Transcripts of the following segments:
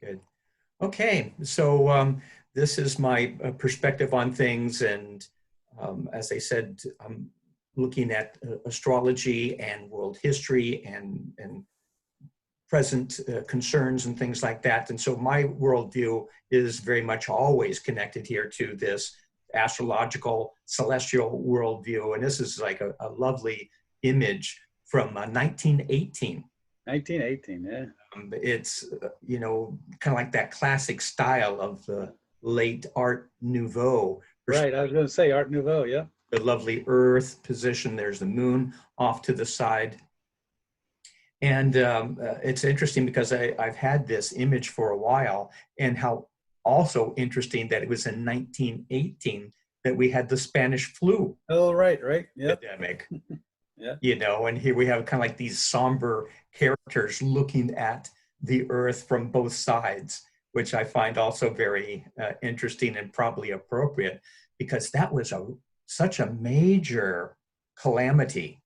Good. Okay, so this is my perspective on things, and as I said, I'm looking at astrology and world history and present concerns and things like that. And so my worldview is very much always connected here to this astrological celestial worldview. And this is like a lovely image from 1918. 1918, yeah. It's, kind of like that classic style of the late Art Nouveau. Right, I was going to say Art Nouveau, yeah. The lovely Earth position. There's the moon off to the side. And it's interesting because I've had this image for a while, and how also interesting that it was in 1918 that we had the Spanish flu Oh, right, yeah. epidemic. Yeah. And here we have kind of like these somber characters looking at the earth from both sides, which I find also very interesting and probably appropriate, because that was such a major calamity.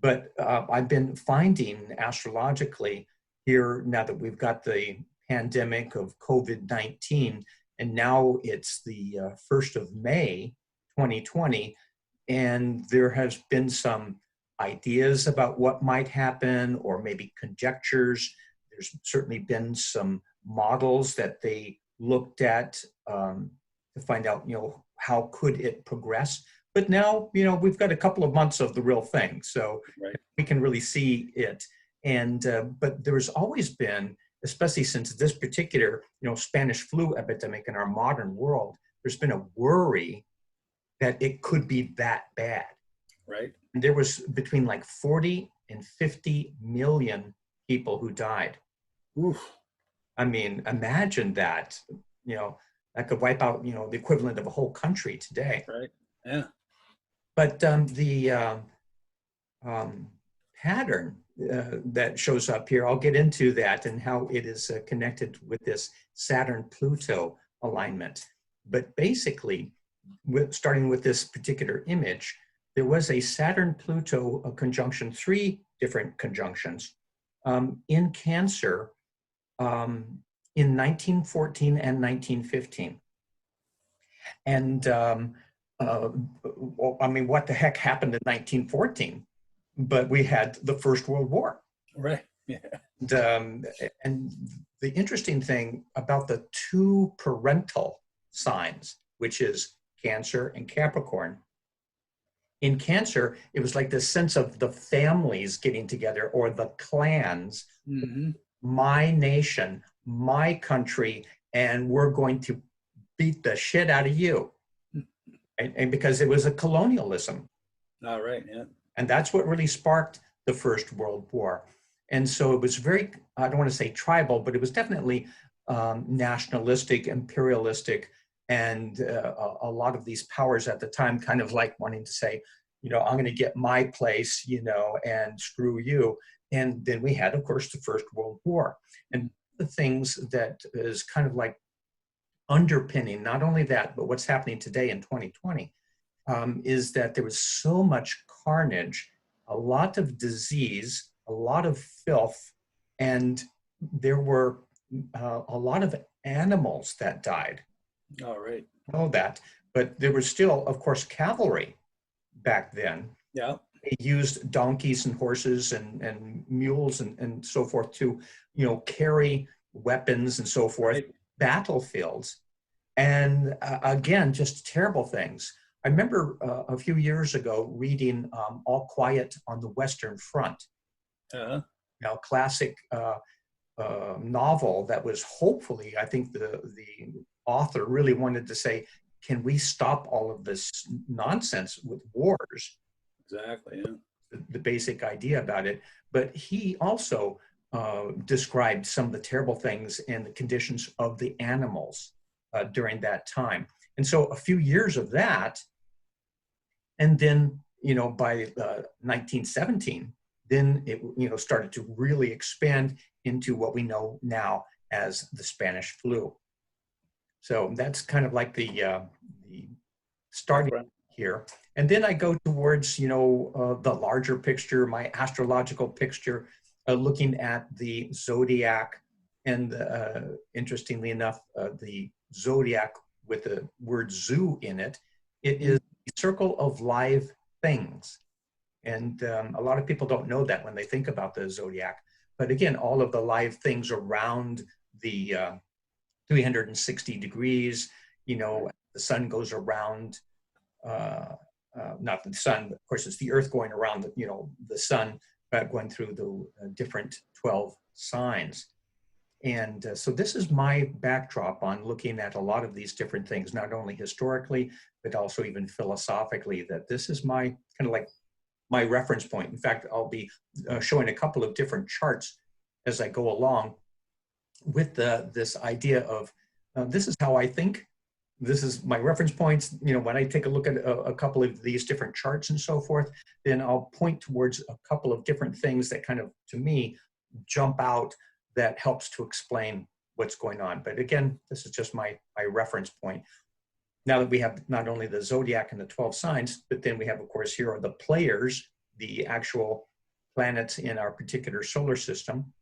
But I've been finding astrologically here, now that we've got the pandemic of COVID-19, and now it's the 1st of May, 2020, and there has been some ideas about what might happen, or maybe conjectures. There's certainly been some models that they looked at to find out, how could it progress. But now, we've got a couple of months of the real thing, so Right. we can really see it. And but there's always been, especially since this particular, Spanish flu epidemic in our modern world, there's been a worry that it could be that bad. Right. And there was between like 40 and 50 million people who died. Oof. I mean, imagine that, that could wipe out, the equivalent of a whole country today. Right. Yeah. But the pattern that shows up here, I'll get into that and how it is connected with this Saturn-Pluto alignment. But basically, starting with this particular image, there was a Saturn-Pluto conjunction, 3 different conjunctions in Cancer in 1914 and 1915. And what the heck happened in 1914? But we had the First World War. Right. Yeah. And the interesting thing about the 2 parental signs, which is Cancer and Capricorn. In Cancer, it was like this sense of the families getting together, or the clans, Mm-hmm. my nation, my country, and we're going to beat the shit out of you. And because it was a colonialism. All right, yeah. And that's what really sparked the First World War. And so it was very, I don't want to say tribal, but it was definitely nationalistic, imperialistic, and a lot of these powers at the time kind of like wanting to say, I'm going to get my place, and screw you. And then we had, of course, the First World War. And the things that is kind of like underpinning, not only that, but what's happening today in 2020, is that there was so much carnage, a lot of disease, a lot of filth, and there were a lot of animals that died. All right. Know that, but there was still, of course, cavalry back then. Yeah. They used donkeys and horses and mules and so forth to, carry weapons and so forth, Right. battlefields. And again, just terrible things. I remember a few years ago reading All Quiet on the Western Front, Uh-huh. Classic novel that was hopefully, I think the author really wanted to say, can we stop all of this nonsense with wars? Exactly, yeah. The basic idea about it. But he also described some of the terrible things and the conditions of the animals during that time. And so a few years of that, and then, by 1917, then it, started to really expand into what we know now as the Spanish flu. So that's kind of like the starting here. And then I go towards, the larger picture, my astrological picture, looking at the zodiac And interestingly enough, the zodiac with the word zoo in it, it is a circle of live things. And a lot of people don't know that when they think about the zodiac. But again, all of the live things around the 360 degrees, you know, the sun goes around, not the sun, but of course it's the earth going around, you know, the sun, going through the different 12 signs. And so this is my backdrop on looking at a lot of these different things, not only historically, but also even philosophically, that this is my kind of like my reference point. In fact, I'll be showing a couple of different charts as I go along with this idea of this is how I think. This is my reference points. You know, when I take a look at a couple of these different charts and so forth, then I'll point towards a couple of different things that kind of, to me, jump out that helps to explain what's going on. But again, this is just my reference point. Now that we have not only the zodiac and the 12 signs, but then we have, of course, here are the players, the actual planets in our particular solar system.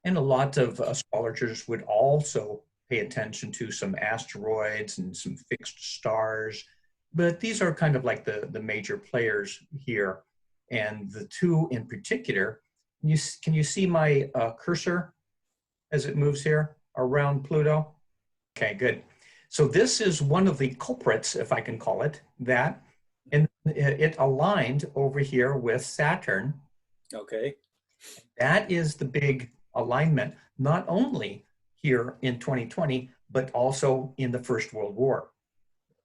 And a lot of astrologers would also pay attention to some asteroids and some fixed stars. But these are kind of like the major players here. And the two in particular, can you see my cursor as it moves here around Pluto? Okay, good. So this is one of the culprits, if I can call it that, and it aligned over here with Saturn. Okay. That is the big alignment, not only here in 2020, but also in the First World War.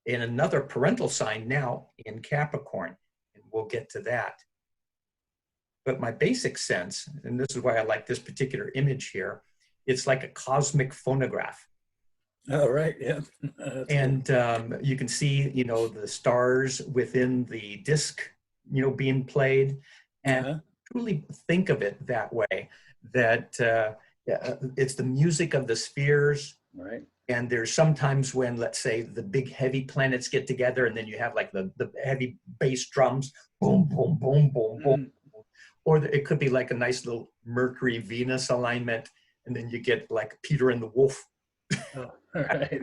In another parental sign now in Capricorn, and we'll get to that. But my basic sense, and this is why I like this particular image here, it's like a cosmic phonograph. All right. Yeah. And you can see, you know, the stars within the disc, you know, being played, and truly think of it that way, that it's the music of the spheres. Right. And there's sometimes when, let's say, the big heavy planets get together, and then you have like the heavy bass drums, boom, boom, boom, boom, boom. Or it could be like a nice little Mercury-Venus alignment, and then you get like Peter and the Wolf. Oh, all right.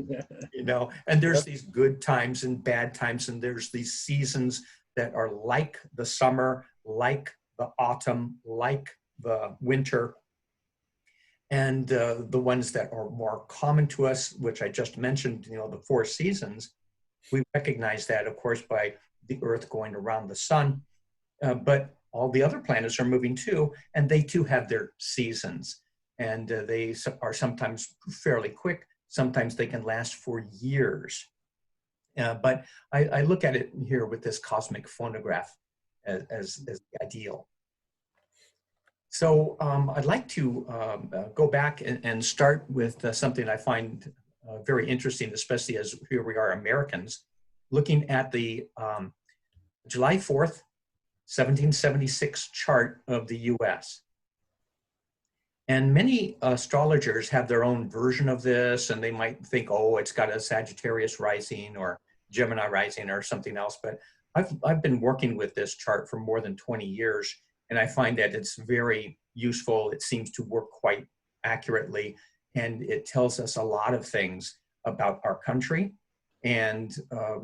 You know, and there's these good times and bad times, and there's these seasons that are like the summer, like the autumn, like the winter. And the ones that are more common to us, which I just mentioned, you know, the 4 seasons, we recognize that, of course, by the Earth going around the sun. But all the other planets are moving too, and they too have their seasons. And they are sometimes fairly quick. Sometimes they can last for years. But I look at it here with this cosmic phonograph as the ideal. So I'd like to go back and start with something I find very interesting, especially as here we are Americans, looking at the July 4th, 1776 chart of the US. And many astrologers have their own version of this, and they might think, oh, it's got a Sagittarius rising or Gemini rising or something else. But I've been working with this chart for more than 20 years, and I find that it's very useful. It seems to work quite accurately, and it tells us a lot of things about our country and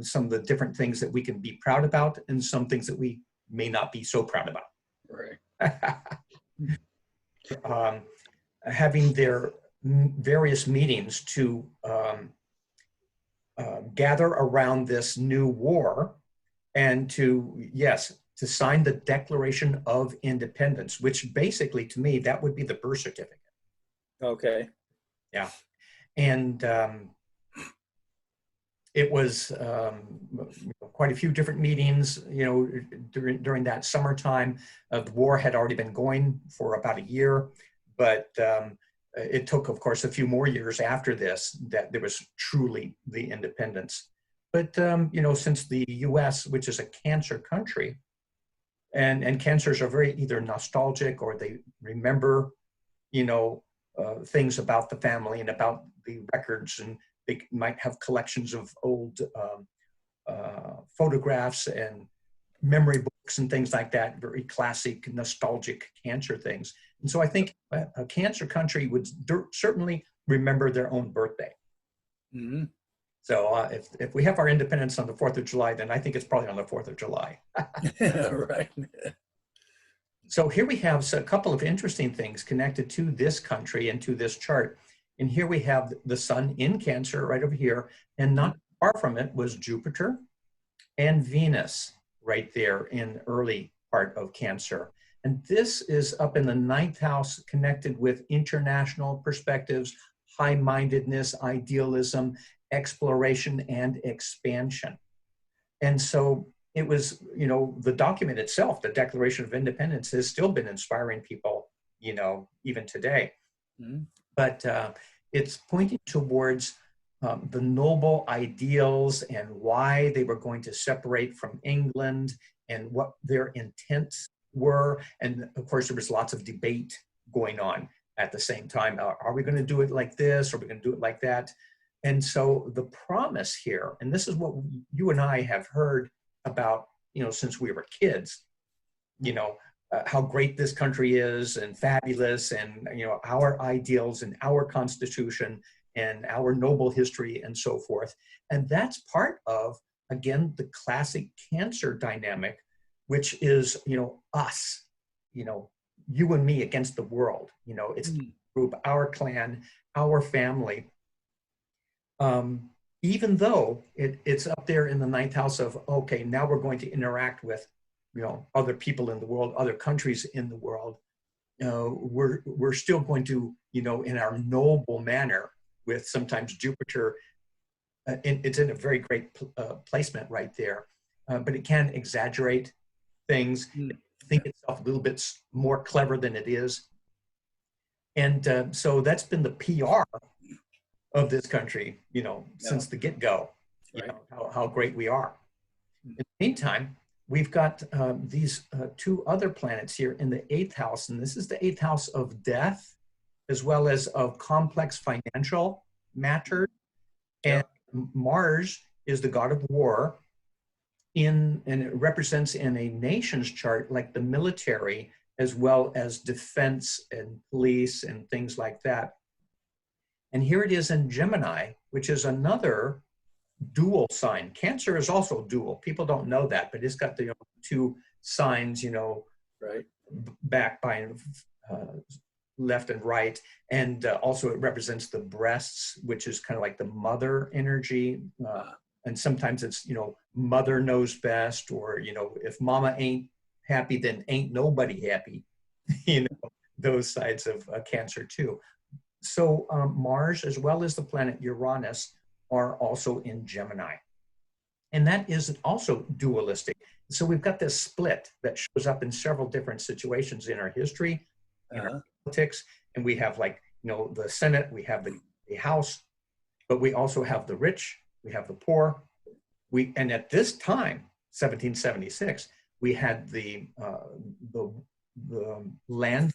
some of the different things that we can be proud about and some things that we may not be so proud about. Right. Having their various meetings to gather around this new war and to sign the Declaration of Independence, which basically, to me, that would be the birth certificate. Okay. Yeah. And it was quite a few different meetings, you know, during that summertime. The war had already been going for about a year, but it took, of course, a few more years after this that there was truly the independence. But, you know, since the US, which is a Cancer country, and Cancers are very either nostalgic or they remember, you know, things about the family and about the records, and they might have collections of old photographs and memory books and things like that, very classic, nostalgic Cancer things. And so I think a Cancer country would certainly remember their own birthday. Mm-hmm. So if we have our independence on the 4th of July, then I think it's probably on the 4th of July. Right. So here we have a couple of interesting things connected to this country and to this chart. And here we have the sun in Cancer right over here, and not far from it was Jupiter and Venus right there in early part of Cancer. And this is up in the 9th house, connected with international perspectives, high-mindedness, idealism, exploration, and expansion. And so it was, you know, the document itself, the Declaration of Independence, has still been inspiring people, you know, even today. Mm-hmm. But it's pointing towards the noble ideals and why they were going to separate from England and what their intents were. And of course, there was lots of debate going on at the same time. Are we going to do it like this? Are we going to do it like that? And so the promise here, and this is what you and I have heard about, you know, since we were kids, you know, how great this country is and fabulous, and, you know, our ideals and our Constitution and our noble history and so forth. And that's part of, again, the classic Cancer dynamic, which is, you know, us, you know, you and me against the world. You know, it's the group, our clan, our family. Even though it's up there in the 9th house of, okay, now we're going to interact with, you know, other people in the world, other countries in the world, we're still going to, you know, in our noble manner, with sometimes Jupiter, it's in a very great placement right there, but it can exaggerate things, think itself a little bit more clever than it is. And so that's been the PR of this country, you know, since the get-go, you know, how great we are. In the meantime, we've got these two other planets here in the 8th house, and this is the 8th house of death, as well as of complex financial matters. And Mars is the god of war, and it represents in a nation's chart like the military, as well as defense and police and things like that. And here it is in Gemini, which is another dual sign. Cancer is also dual. People don't know that, but it's got the two signs, you know, right, back by left and right. And also it represents the breasts, which is kind of like the mother energy. And sometimes it's, you know, mother knows best, or, you know, if mama ain't happy, then ain't nobody happy. You know, those sides of Cancer too. So Mars, as well as the planet Uranus, are also in Gemini. And that is also dualistic. So we've got this split that shows up in several different situations in our history, in our politics. And we have, like, you know, the Senate, we have the House, but we also have the rich, we have the poor. And at this time, 1776, we had the land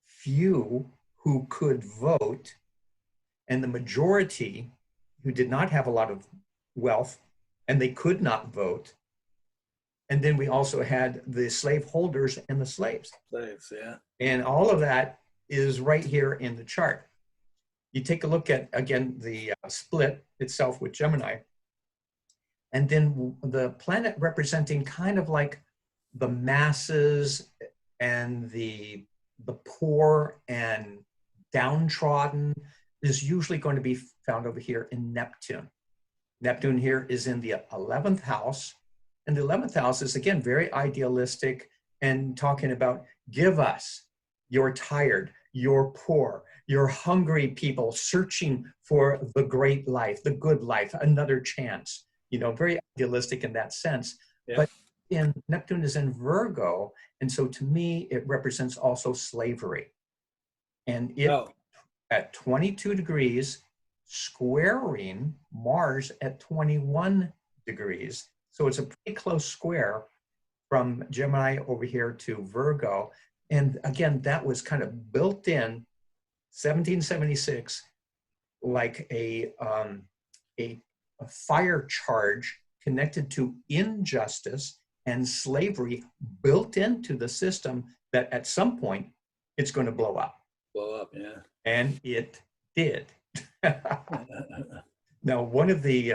few who could vote, and the majority who did not have a lot of wealth, and they could not vote. And then we also had the slave holders and the slaves. Slaves, yeah. And all of that is right here in the chart. You take a look at, again, the split itself with Gemini, and then the planet representing kind of like the masses and the poor and downtrodden is usually going to be found over here in Neptune. Neptune here is in the 11th house. And the 11th house is, again, very idealistic and talking about, give us, you're tired, you're poor, you're hungry people searching for the great life, the good life, another chance. You know, very idealistic in that sense. Yeah. But Neptune is in Virgo. And so to me, it represents also slavery. And it, at 22 degrees, squaring Mars at 21 degrees. So it's a pretty close square from Gemini over here to Virgo. And again, that was kind of built in 1776, like a fire charge connected to injustice and slavery built into the system that at some point it's going to blow up. Blow up, yeah. And it did. Now, one of the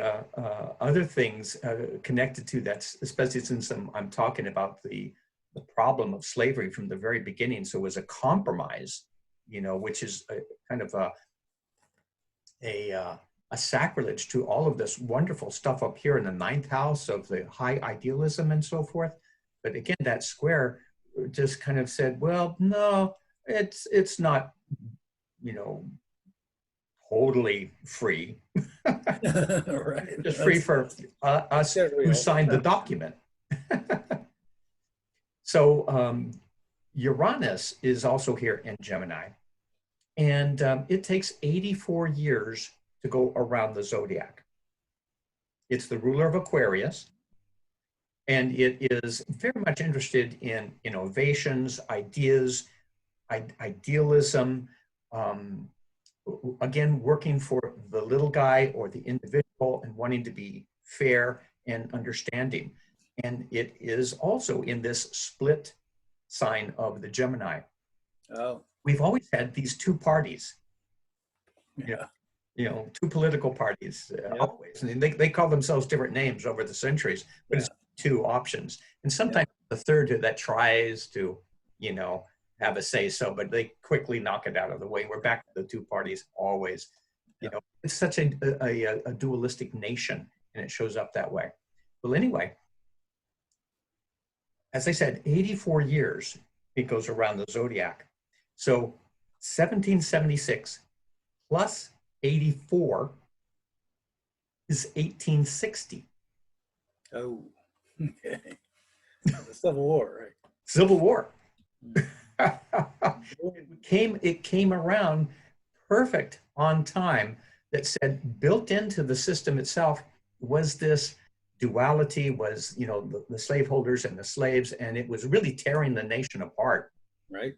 other things connected to that, especially since I'm talking about the problem of slavery from the very beginning, so it was a compromise, which is kind of a sacrilege to all of this wonderful stuff up here in the ninth house of the high idealism and so forth. But again, that square just kind of said, well, no, it's not, totally free. Right. Just free for us who signed the document. So Uranus is also here in Gemini. And it takes 84 years to go around the zodiac. It's the ruler of Aquarius. And it is very much interested in innovations, ideas, idealism, again, working for the little guy or the individual and wanting to be fair and understanding. And it is also in this split sign of the Gemini. Oh. We've always had these two parties. Yeah. Two political parties, always. And they call themselves different names over the centuries, but it's two options. And sometimes the third that tries to, have a say so, but they quickly knock it out of the way. We're back to the two parties always. It's such a dualistic nation, and it shows up that way. Well, anyway, as I said, 84 years it goes around the zodiac. So 1776 plus 84 is 1860. Oh, okay. The Civil War, right? Civil War. It came around perfect on time. That said, built into the system itself was this duality, was the slaveholders and the slaves, and it was really tearing the nation apart. Right.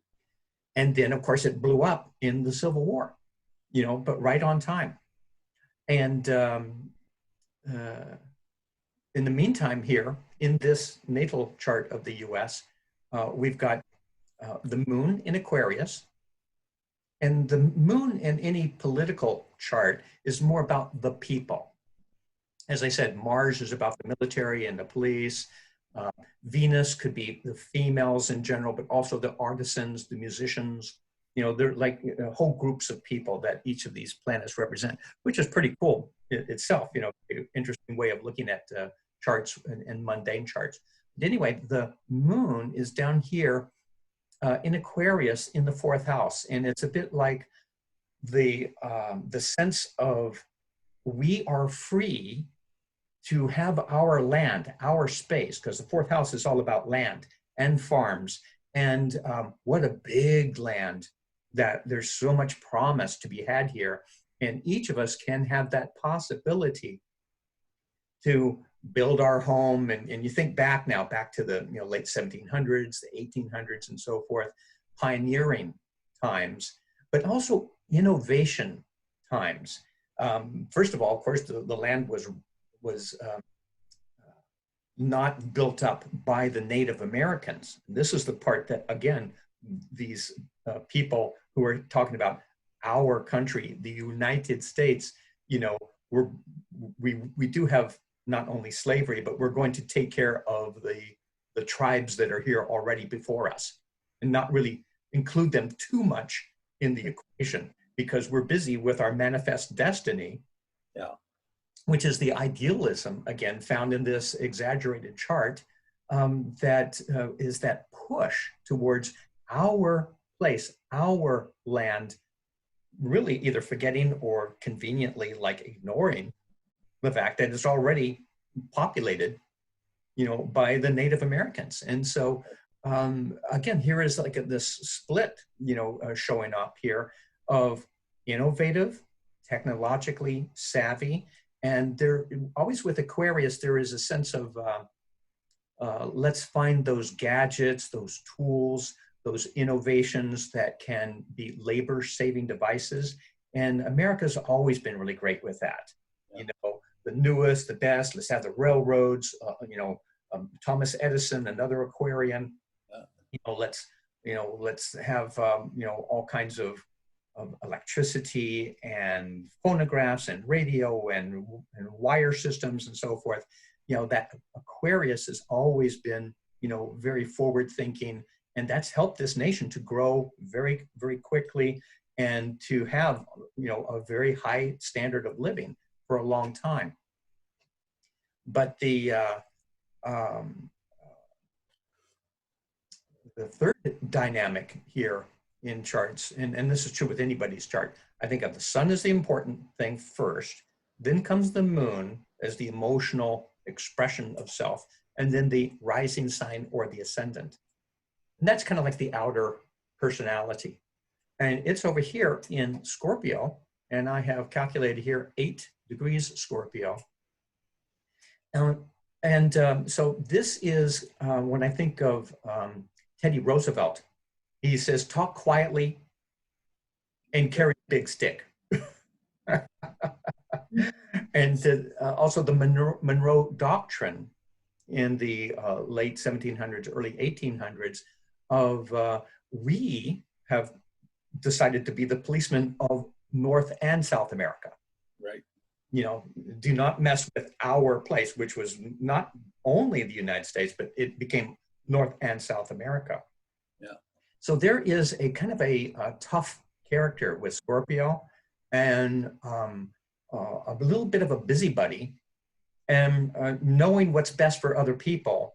And then, of course, it blew up in the Civil War, but right on time. And in the meantime, here in this natal chart of the U.S., we've got the moon in Aquarius. And the moon in any political chart is more about the people. As I said, Mars is about the military and the police. Venus could be the females in general, but also the artisans, the musicians. They're like whole groups of people that each of these planets represent, which is pretty cool itself. Interesting way of looking at charts and mundane charts. But anyway, the moon is down here in Aquarius in the fourth house, and it's a bit like the sense of we are free to have our land, our space, because the fourth house is all about land and farms, and what a big land that there's so much promise to be had here, and each of us can have that possibility to build our home. And you think back to the late 1700s, the 1800s, and so forth, pioneering times, but also innovation times. First of all, of course, the land was not built up by the Native Americans. This is the part that, again, these people who are talking about our country, the United States, we do have not only slavery, but we're going to take care of the tribes that are here already before us and not really include them too much in the equation, because we're busy with our manifest destiny, which is the idealism, again, found in this exaggerated chart, that is that push towards our place, our land, really either forgetting or conveniently ignoring the fact that it's already populated, by the Native Americans. And so, again, here is this split, showing up here of innovative, technologically savvy, and there always with Aquarius, there is a sense of let's find those gadgets, those tools, those innovations that can be labor-saving devices. And America's always been really great with that. The newest, the best, let's have the railroads, Thomas Edison, another Aquarian. Uh, Let's let's have all kinds of electricity and phonographs and radio and wire systems and so forth. That Aquarius has always been very forward thinking, and that's helped this nation to grow very, very quickly and to have a very high standard of living for a long time. But um, the third dynamic here in charts, and this is true with anybody's chart, I think of the sun as the important thing first, then comes the moon as the emotional expression of self, and then the rising sign or the ascendant. And that's kind of like the outer personality. And it's over here in Scorpio, and I have calculated here 8 degrees Scorpio. So this is when I think of Teddy Roosevelt. He says, talk quietly and carry a big stick. And also the Monroe Doctrine in the late 1700s, early 1800s of we have decided to be the policemen of North and South America. right. Do not mess with our place, which was not only the United States, but it became North and South America. Yeah. So there is a kind of a tough character with Scorpio, and a little bit of a busybody, and knowing what's best for other people,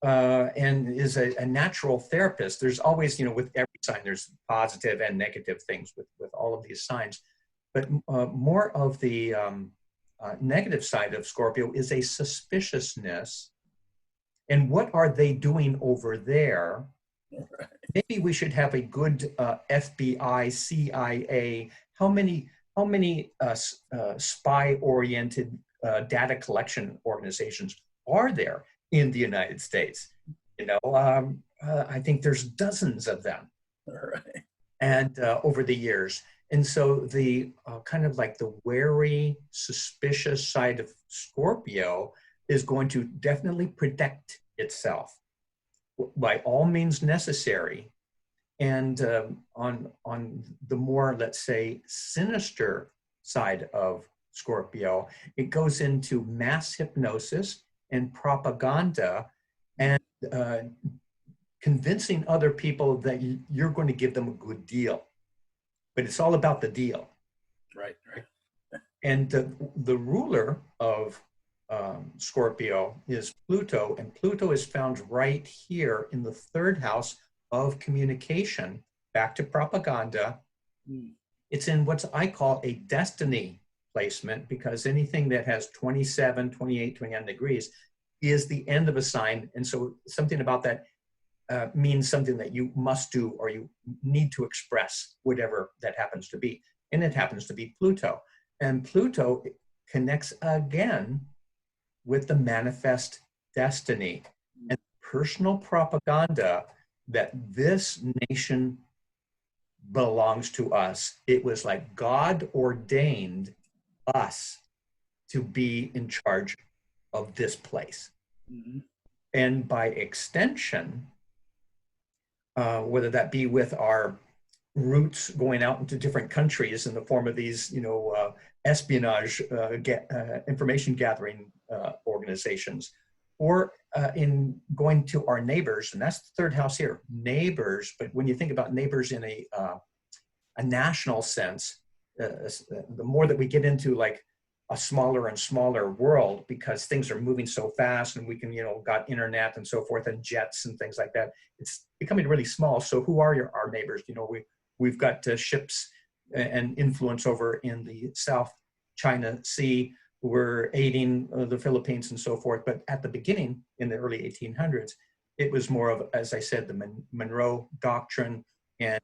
and is a natural therapist. There's always, with every sign, there's positive and negative things with all of these signs. But more of the negative side of Scorpio is a suspiciousness. And what are they doing over there? Right. Maybe we should have a good FBI, CIA. How many spy-oriented data collection organizations are there in the United States? I think there's dozens of them. Right. And over the years. And so the kind of like the wary, suspicious side of Scorpio is going to definitely protect itself by all means necessary. And on the more, let's say, sinister side of Scorpio, it goes into mass hypnosis and propaganda and convincing other people that you're going to give them a good deal. But it's all about the deal. Right. And the ruler of Scorpio is Pluto, and Pluto is found right here in the 3rd house of communication, back to propaganda. It's in what I call a destiny placement, because anything that has 27, 28, 29 degrees is the end of a sign. And so something about that means something that you must do or you need to express, whatever that happens to be. And it happens to be Pluto. And Pluto connects again with the manifest destiny and personal propaganda that this nation belongs to us. It was like God ordained us to be in charge of this place. Mm-hmm. And by extension, whether that be with our roots going out into different countries in the form of these, espionage, information gathering organizations, or in going to our neighbors, and that's the 3rd house here, neighbors. But when you think about neighbors in a national sense, the more that we get into like a smaller and smaller world, because things are moving so fast and we can, got internet and so forth and jets and things like that, it's becoming really small. So who are our neighbors? We've got ships and influence over in the South China Sea. We're aiding the Philippines and so forth. But at the beginning, in the early 1800s, it was more of, as I said, the Monroe Doctrine, and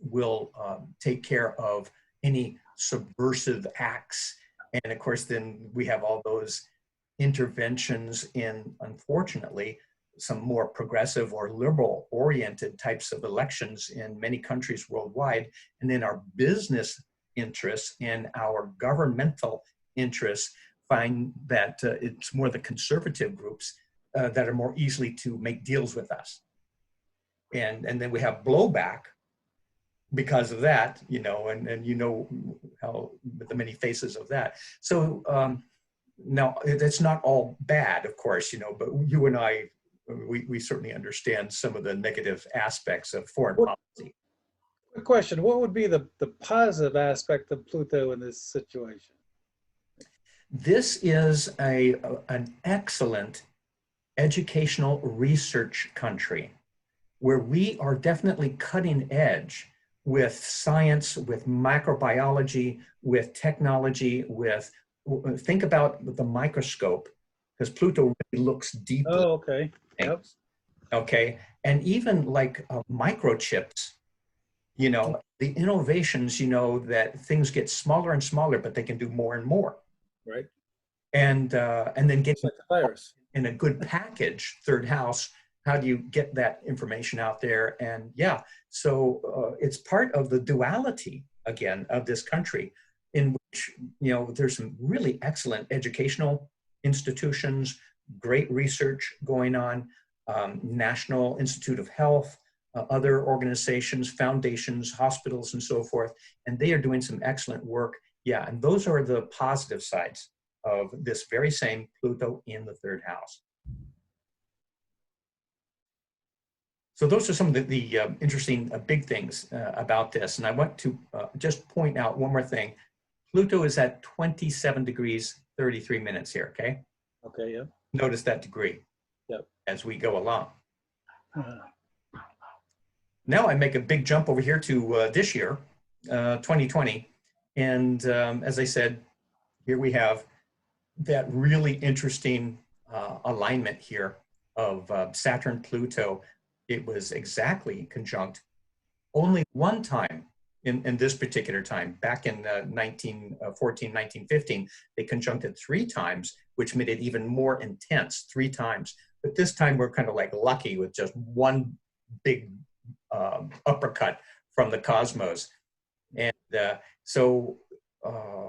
will take care of any subversive acts. And of course, then we have all those interventions in, unfortunately, some more progressive or liberal oriented types of elections in many countries worldwide. And then our business interests and our governmental interests find that it's more the conservative groups that are more easily to make deals with us. And then we have blowback because of that, you know, and you know how the many faces of that. So now it's not all bad, of course, you know, but you and I, we certainly understand some of the negative aspects of foreign policy. Quick question, what would be the positive aspect of Pluto in this situation? This is an excellent educational research country where we are definitely cutting edge with science, with microbiology, with technology, with, think about the microscope, because Pluto really looks deeply. Oh, okay. Yep. Okay, and even like microchips, you know, the innovations, you know, that things get smaller and smaller, but they can do more and more. Right. And then get like the virus in a good package, third house. How do you get that information out there? And yeah, so it's part of the duality again of this country, in which, you know, there's some really excellent educational institutions, great research going on, National Institute of Health, other organizations, foundations, hospitals, and so forth, and they are doing some excellent work. Yeah, and those are the positive sides of this very same Pluto in the third house. So those are some of the interesting big things about this. And I want to just point out one more thing. Pluto is at 27 degrees, 33 minutes here, okay? Okay, yeah. Notice that degree. Yep. As we go along. Now I make a big jump over here to this year, 2020. And as I said, here we have that really interesting alignment here of Saturn-Pluto. It was exactly conjunct only one time in this particular time. Back in 1914, 1915, they conjuncted 3 times, which made it even more intense, 3 times. But this time we're kind of like lucky with just one big uppercut from the cosmos. And so,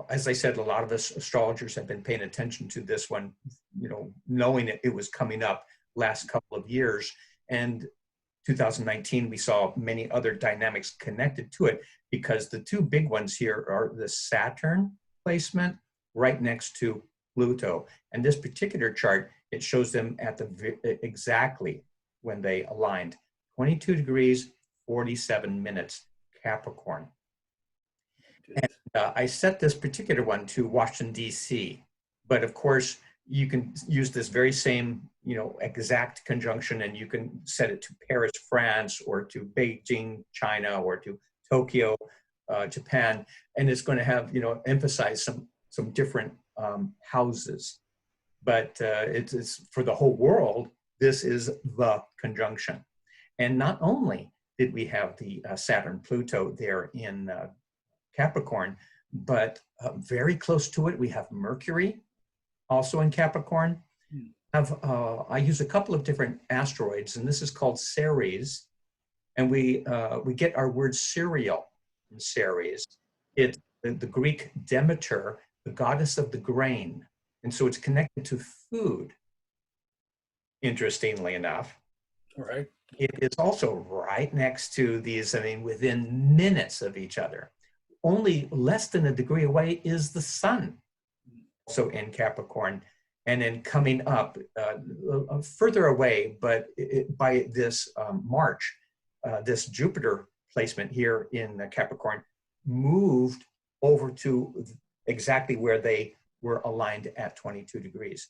as I said, a lot of us astrologers have been paying attention to this one, you know, knowing it was coming up last couple of years. And 2019, we saw many other dynamics connected to it, because the 2 big ones here are the Saturn placement right next to Pluto. And this particular chart, it shows them at the exactly when they aligned, 22 degrees, 47 minutes, Capricorn. And I set this particular one to Washington, D.C. But of course, you can use this very same, you know, exact conjunction, and you can set it to Paris, France, or to Beijing, China, or to Tokyo, Japan. And it's going to have, you know, emphasize some different houses. But it's for the whole world, this is the conjunction. And not only did we have the Saturn-Pluto there in Capricorn, but very close to it, we have Mercury, also in Capricorn. I use a couple of different asteroids, and this is called Ceres, and we get our word cereal from Ceres. It's the Greek Demeter, the goddess of the grain, and so it's connected to food, interestingly enough. All right. It is also right next to these, I mean, within minutes of each other. Only less than a degree away is the sun, also in Capricorn. And then coming up further away, but by this March, this Jupiter placement here in Capricorn moved over to exactly where they were aligned at 22 degrees.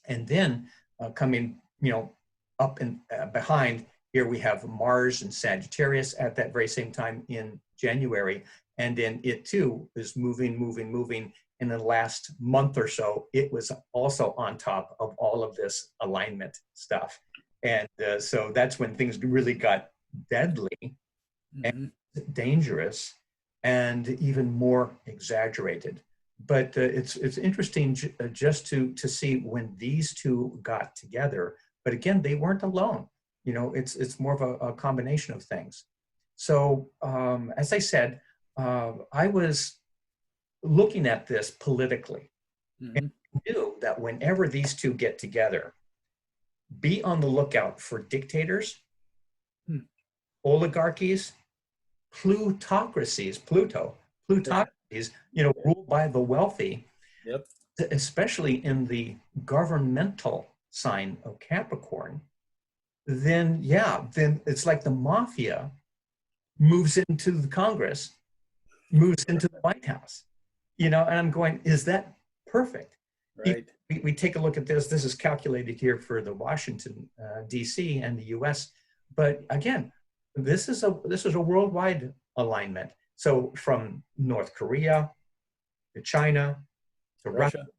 And then coming, you know, up and behind, here we have Mars and Sagittarius at that very same time in January. And then it too is moving. In the last month or so, it was also on top of all of this alignment stuff. And so that's when things really got deadly and dangerous and even more exaggerated. But it's interesting just to see when these 2 got together. But again, they weren't alone. You know, it's more of a combination of things. So as I said, I was looking at this politically, Hmm. Knew that whenever these two get together, be on the lookout for dictators, Hmm. oligarchies, plutocracies, ruled by the wealthy, Yep. especially in the governmental sign of Capricorn. Then it's like the mafia moves into the Congress, moves into the White House, and I'm going, is that perfect? Right. We take a look at this. This is calculated here for the Washington, D.C. and the U.S. But again, this is a worldwide alignment. So from North Korea to China to Russia Russia.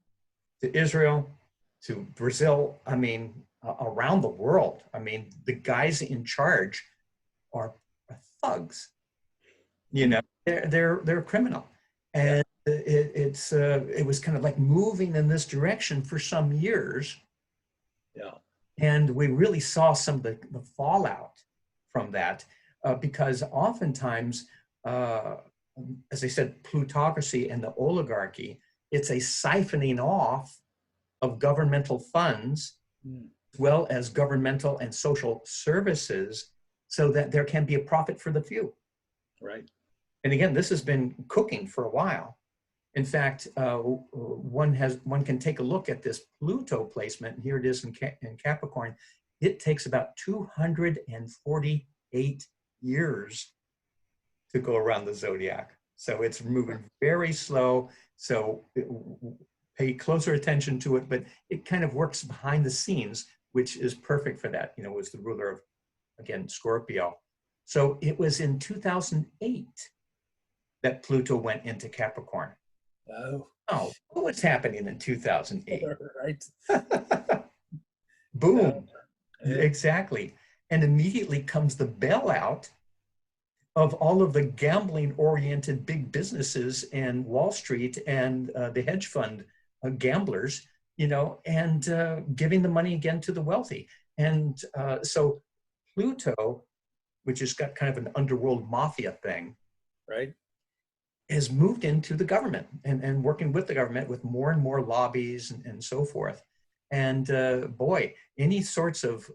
to Israel to Brazil, I mean, around the world. I mean, the guys in charge are thugs. They're criminal, and it was kind of like moving in this direction for some years. Yeah. And we really saw some of the fallout from that, because oftentimes, as I said, plutocracy and the oligarchy, it's a siphoning off of governmental funds, as well as governmental and social services, so that there can be a profit for the few. Right. And again, this has been cooking for a while. In fact, one can take a look at this Pluto placement. Here it is in Capricorn. It takes about 248 years to go around the zodiac. So it's moving very slow. So pay closer attention to it, but it kind of works behind the scenes, which is perfect for that. It was the ruler of, again, Scorpio. So it was in 2008 that Pluto went into Capricorn. Oh, what was happening in 2008? Right. Boom. Yeah. Exactly. And immediately comes the bailout of all of the gambling-oriented big businesses and Wall Street and the hedge fund gamblers, and giving the money again to the wealthy. And so Pluto, which has got kind of an underworld mafia thing, Right. has moved into the government and working with the government with more and more lobbies and so forth. And boy, any sorts of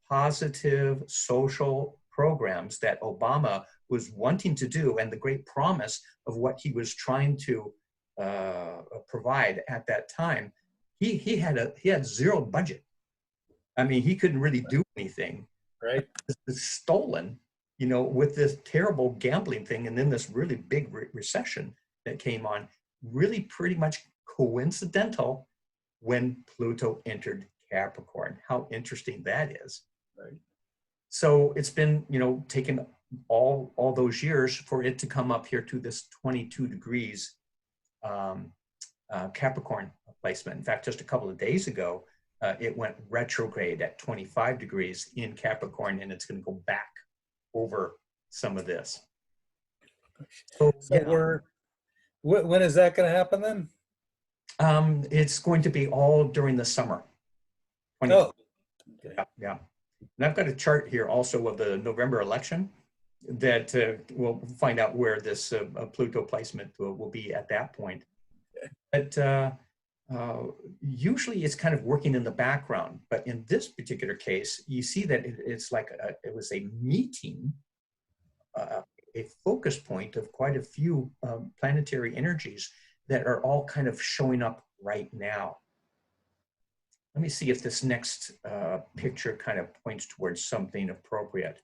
positive social programs that Obama was wanting to do, and the great promise of what he was trying to provide at that time, he had zero budget. I mean, he couldn't really do anything. Right. It's stolen, with this terrible gambling thing, and then this really big recession that came on, really pretty much coincidental when Pluto entered Capricorn. How interesting that is. Right. So it's been, taken all those years for it to come up here to this 22 degrees Capricorn placement. In fact, just a couple of days ago, it went retrograde at 25 degrees in Capricorn, and it's going to go back over some of this. So when is that going to happen then? It's going to be all during the summer. Oh, okay. Yeah. And I've got a chart here also of the November election that we'll find out where this Pluto placement will be at that point. But usually it's kind of working in the background. But in this particular case, you see that it's like it was a meeting, a focus point of quite a few planetary energies that are all kind of showing up right now. Let me see if this next picture kind of points towards something appropriate.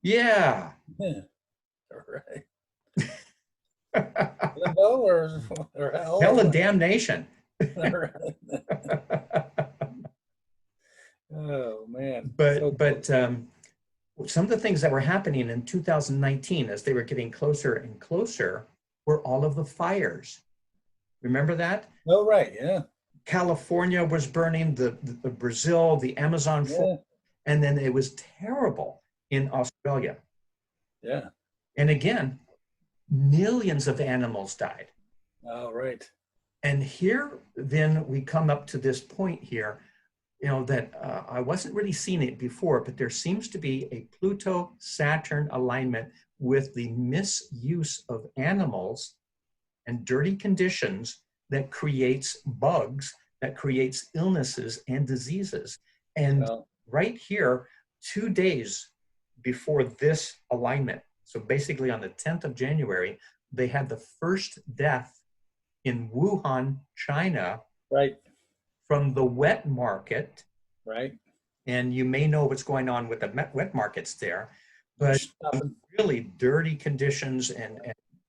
Yeah. Yeah. All right. Limbo or hell? Hell and damnation. All right. Oh man. But some of the things that were happening in 2019 as they were getting closer and closer were all of the fires. Remember that? Oh, right. Yeah. California was burning, the Brazil, the Amazon forest, and then it was terrible in Australia. Yeah. And again, millions of animals died. Oh, right. And here, then we come up to this point here, that I wasn't really seeing it before, but there seems to be a Pluto-Saturn alignment with the misuse of animals and dirty conditions that creates bugs, that creates illnesses and diseases. And Well, right here, 2 days before this alignment, so basically on the 10th of January, they had the first death in Wuhan, China, right, from the wet market. right. And you may know what's going on with the wet markets there, but really dirty conditions and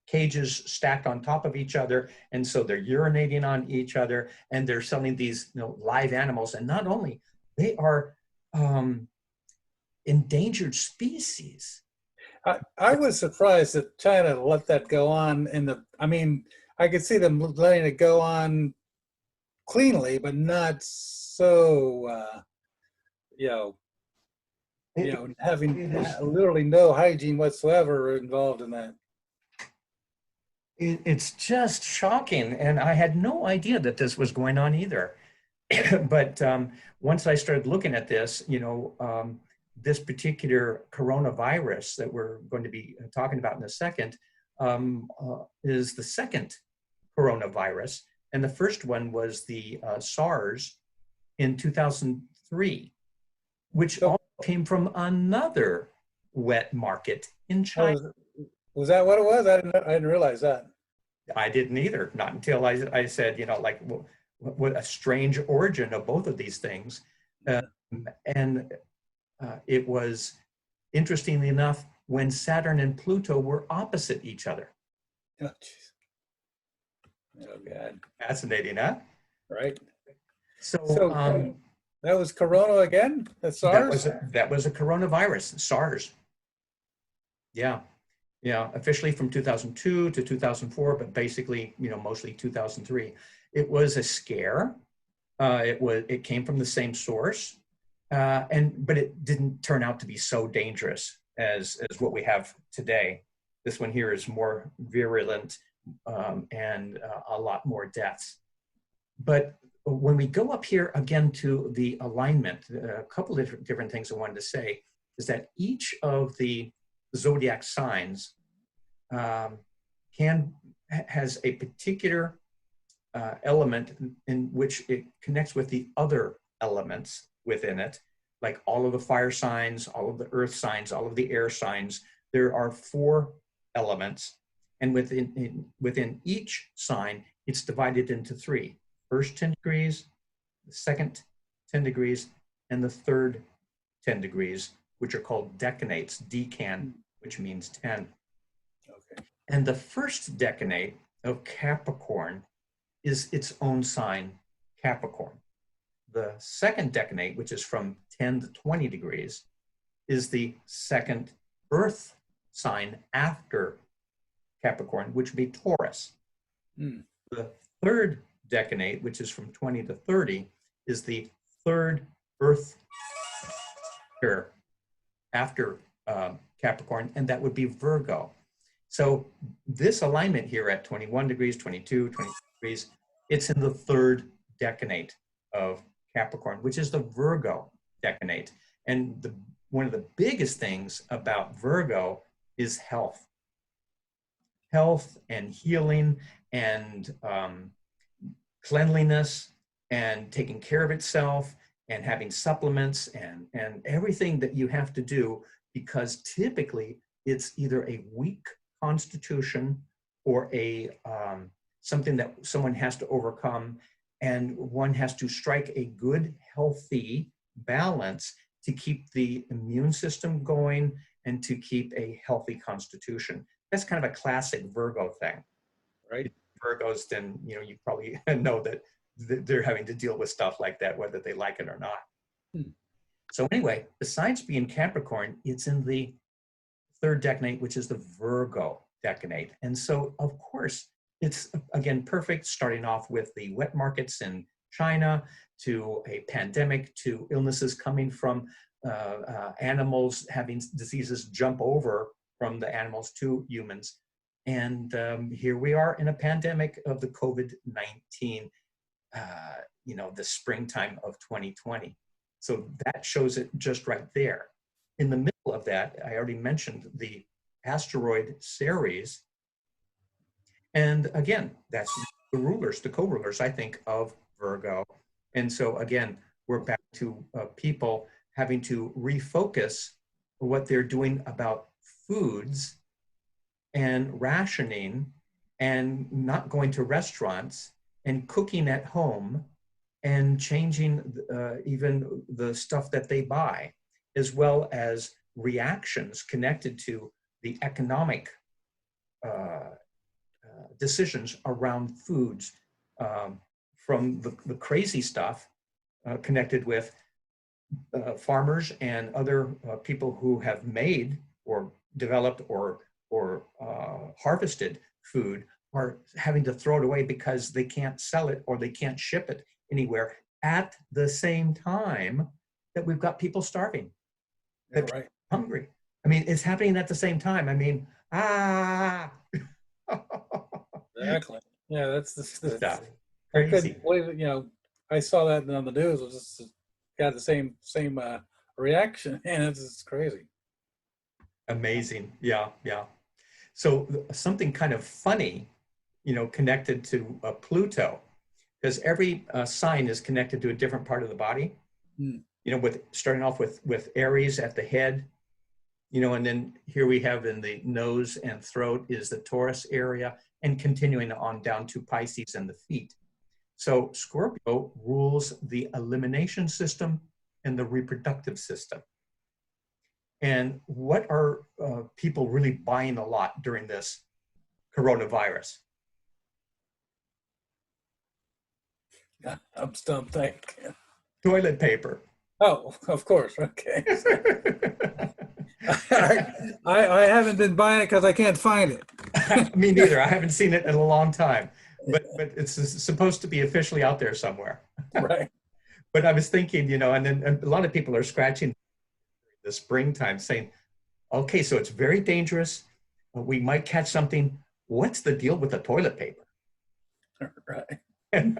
cages stacked on top of each other. And so they're urinating on each other, and they're selling these, live animals. And not only, they are endangered species. I was surprised that China let that go on I mean, I could see them letting it go on cleanly, but not so, having literally no hygiene whatsoever involved in that. It's just shocking. And I had no idea that this was going on either. But once I started looking at this, this particular coronavirus that we're going to be talking about in a second is the second coronavirus. And the first one was the SARS in 2003, which all came from another wet market in China. Was that what it was? I didn't realize that. I didn't either, not until I said, what a strange origin of both of these things. And it was, interestingly enough, when Saturn and Pluto were opposite each other. Oh, geez. Oh, God. Fascinating, huh? Right. So that was Corona again? That's SARS? That was a coronavirus, SARS. Yeah. Yeah, officially from 2002 to 2004, but basically, mostly 2003. It was a scare. It came from the same source, but it didn't turn out to be so dangerous as what we have today. This one here is more virulent and a lot more deaths. But when we go up here again to the alignment, a couple of different things I wanted to say is that each of the zodiac signs has a particular element in which it connects with the other elements within it, like all of the fire signs, all of the earth signs, all of the air signs. There are 4 elements, and within each sign, it's divided into 3. First 10 degrees, the second 10 degrees, and the third 10 degrees, which are called decanates, decan, which means 10. Okay. And the first decanate of Capricorn is its own sign, Capricorn. The second decanate, which is from 10 to 20 degrees, is the second birth sign after Capricorn, which would be Taurus. The third decanate, which is from 20 to 30, is the third birth year after Capricorn, and that would be Virgo. So this alignment here at 21 degrees, 22, 23 degrees, it's in the third decanate of Capricorn, which is the Virgo decanate. And one of the biggest things about Virgo is health. Health and healing and cleanliness and taking care of itself and having supplements and everything that you have to do, because typically it's either a weak constitution or a something that someone has to overcome, and one has to strike a good, healthy balance to keep the immune system going and to keep a healthy constitution. That's kind of a classic Virgo thing. Right. Virgos, then, you probably know that they're having to deal with stuff like that, whether they like it or not. So anyway, besides being Capricorn, it's in the third decanate, which is the Virgo decanate. And so, of course, it's, again, perfect, starting off with the wet markets in China, to a pandemic, to illnesses coming from animals having diseases jump over from the animals to humans. And here we are in a pandemic of the COVID-19, the springtime of 2020. So that shows it just right there. In the middle of that, I already mentioned the asteroid Ceres. And again, that's the rulers, the co-rulers, I think, of Virgo. And so again, we're back to people having to refocus what they're doing about foods and rationing and not going to restaurants and cooking at home and changing even the stuff that they buy, as well as reactions connected to the economic decisions around foods, from the crazy stuff connected with farmers and other people who have made or developed or harvested food are having to throw it away because they can't sell it or they can't ship it anywhere, at the same time that we've got people starving, that right. hungry. I mean, it's happening at the same time. I mean, Exactly. Yeah, that's the stuff. I Crazy. couldn't believe it. You know, I saw that on the news. It was just got the same reaction, and it's just crazy. Amazing. Yeah, yeah. So something kind of funny, connected to Pluto, because every sign is connected to a different part of the body. With starting off with Aries at the head, and then here we have in the nose and throat is the Taurus area, and continuing on down to Pisces and the feet. So Scorpio rules the elimination system and the reproductive system. And what are people really buying a lot during this coronavirus? I'm stumped. Thinking. Toilet paper. Oh, of course. Okay. I haven't been buying it because I can't find it. Me neither. I haven't seen it in a long time, but it's supposed to be officially out there somewhere. Right. But I was thinking, and then a lot of people are scratching the springtime saying, okay, so it's very dangerous. We might catch something. What's the deal with the toilet paper? Right. And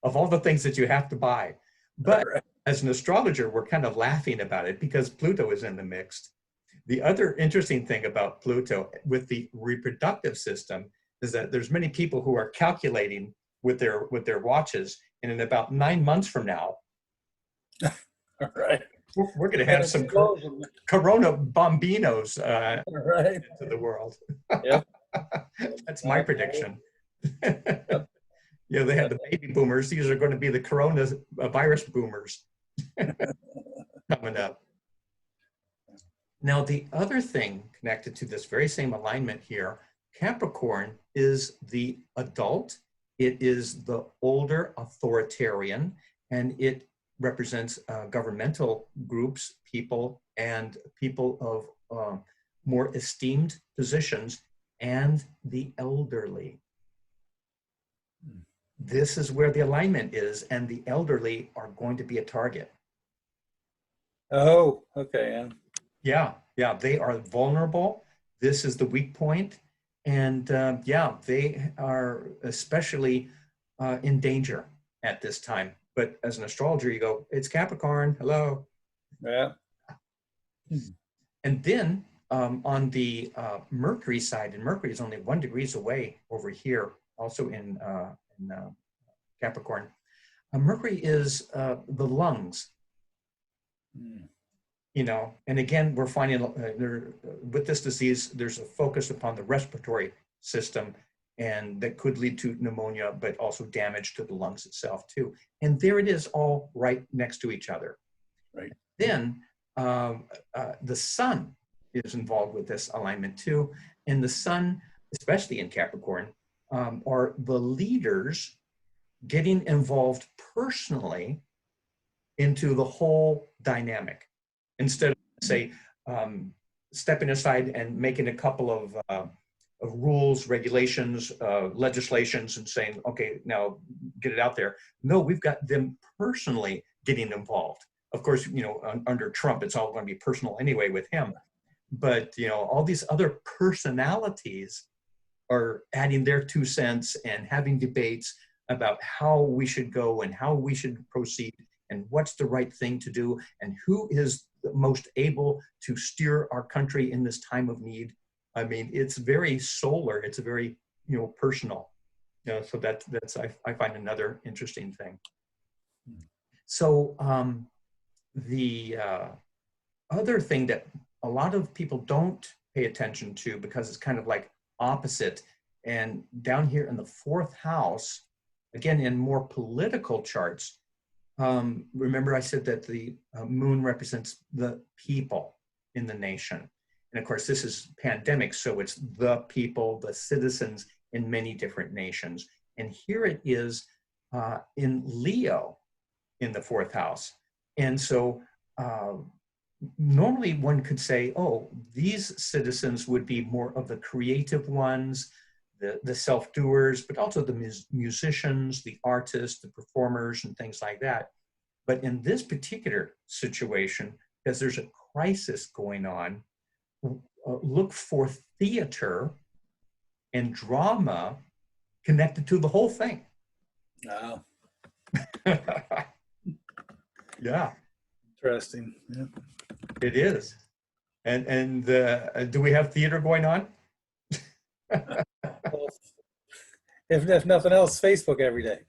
of all the things that you have to buy. But right. As an astrologer, we're kind of laughing about it because Pluto is in the mix. The other interesting thing about Pluto with the reproductive system is that there's many people who are calculating with their watches, and in about 9 months from now, right. we're going to have some corona bombinos right. to the world. Yep. That's my prediction. Yep. They had the baby boomers. These are going to be the corona virus boomers coming up. Now, the other thing connected to this very same alignment here, Capricorn is the adult. It is the older authoritarian, and it represents governmental groups, people, and people of more esteemed positions, and the elderly. This is where the alignment is, and the elderly are going to be a target. Oh, okay. Yeah, they are vulnerable. This is the weak point. And they are especially in danger at this time. But as an astrologer, you go, it's Capricorn, hello. Yeah. And then on the Mercury side, and Mercury is only 1 degree away over here, also in Capricorn. Mercury is the lungs. And again, we're finding with this disease, there's a focus upon the respiratory system, and that could lead to pneumonia, but also damage to the lungs itself too. And there it is, all right next to each other. Right. Then the sun is involved with this alignment too. And the sun, especially in Capricorn, are the leaders getting involved personally into the whole dynamic, instead of, say, stepping aside and making a couple of rules, regulations, legislations, and saying, okay, now get it out there. No, we've got them personally getting involved. Of course, under Trump, it's all going to be personal anyway with him. But, all these other personalities are adding their 2 cents and having debates about how we should go and how we should proceed and what's the right thing to do and who is the most able to steer our country in this time of need. I mean, it's very solar. It's a very, personal. So I find another interesting thing. So the other thing that a lot of people don't pay attention to, because it's kind of like opposite, and down here in the fourth house, again, in more political charts, remember I said that the moon represents the people in the nation. And of course, this is pandemic, so it's the people, the citizens in many different nations. And here it is in Leo in the fourth house. And so normally one could say, oh, these citizens would be more of the creative ones, the self-doers, but also the musicians, the artists, the performers, and things like that. But in this particular situation, because there's a crisis going on, look for theater and drama connected to the whole thing. Wow. Yeah. Interesting. Yeah. It is. And do we have theater going on? Well, if nothing else, Facebook every day.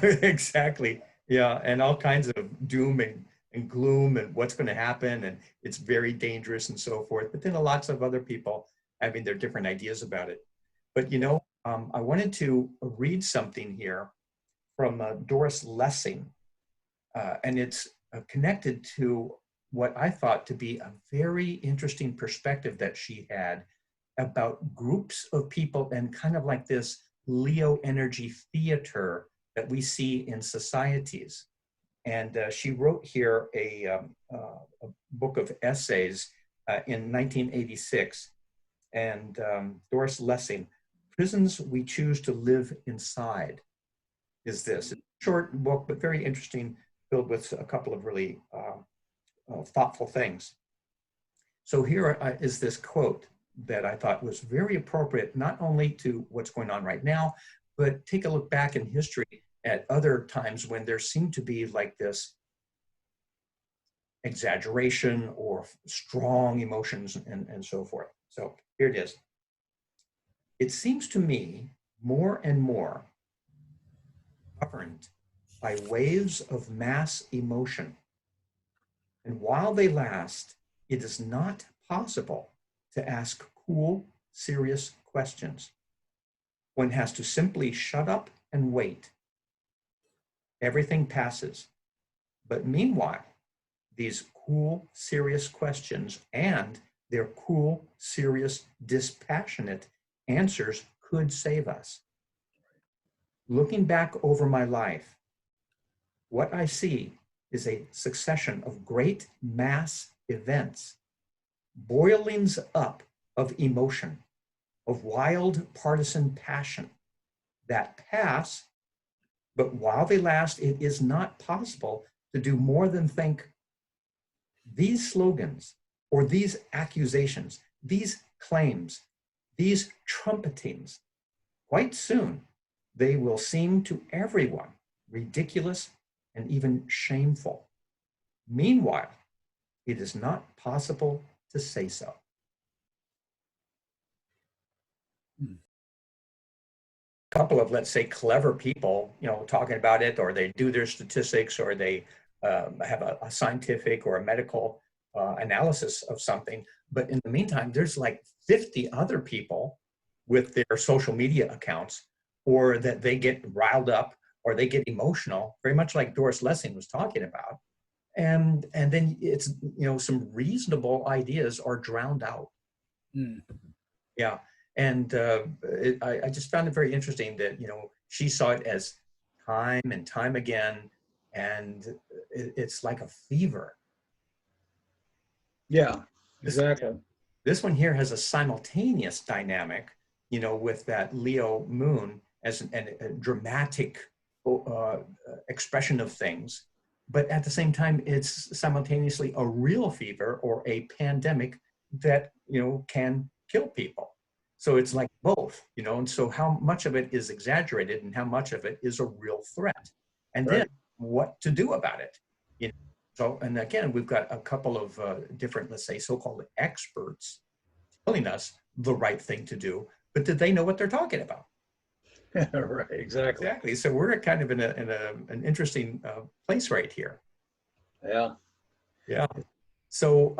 Exactly. Yeah. And all kinds of doom and gloom and what's going to happen. And it's very dangerous and so forth. But then lots of other people having their different ideas about it. But, I wanted to read something here from Doris Lessing. And it's connected to what I thought to be a very interesting perspective that she had about groups of people and kind of like this Leo energy theater that we see in societies. And she wrote here a book of essays in 1986. And Doris Lessing, Prisons We Choose to Live Inside, is this. It's a short book, but very interesting, filled with a couple of really thoughtful things. So here is this quote that I thought was very appropriate, not only to what's going on right now, but take a look back in history at other times when there seemed to be like this exaggeration or strong emotions and so forth. So here it is. It seems to me more and more governed by waves of mass emotion. And while they last, it is not possible to ask cool, serious questions. One has to simply shut up and wait. Everything passes. But meanwhile, these cool, serious questions and their cool, serious, dispassionate answers could save us. Looking back over my life, what I see is a succession of great mass events, boilings up of emotion, of wild partisan passion that pass, but while they last, it is not possible to do more than think these slogans or these accusations, these claims, these trumpetings, quite soon, they will seem to everyone ridiculous and even shameful. Meanwhile, it is not possible to say so. A couple of, let's say, clever people, talking about it, or they do their statistics, or they have a scientific or a medical analysis of something. But in the meantime, there's like 50 other people with their social media accounts, or that they get riled up or they get emotional, very much like Doris Lessing was talking about. And then it's, some reasonable ideas are drowned out. Mm. Yeah. And I just found it very interesting that, she saw it as time and time again, and it's like a fever. Yeah, exactly. This one here has a simultaneous dynamic, with that Leo moon as a dramatic expression of things. But at the same time, it's simultaneously a real fever or a pandemic that, can kill people. So it's like both, and so how much of it is exaggerated and how much of it is a real threat? And then what to do about it? So, and again, we've got a couple of different, let's say, so-called experts telling us the right thing to do, but did they know what they're talking about? Right, exactly. Exactly. So we're kind of in an interesting place right here. Yeah. Yeah. So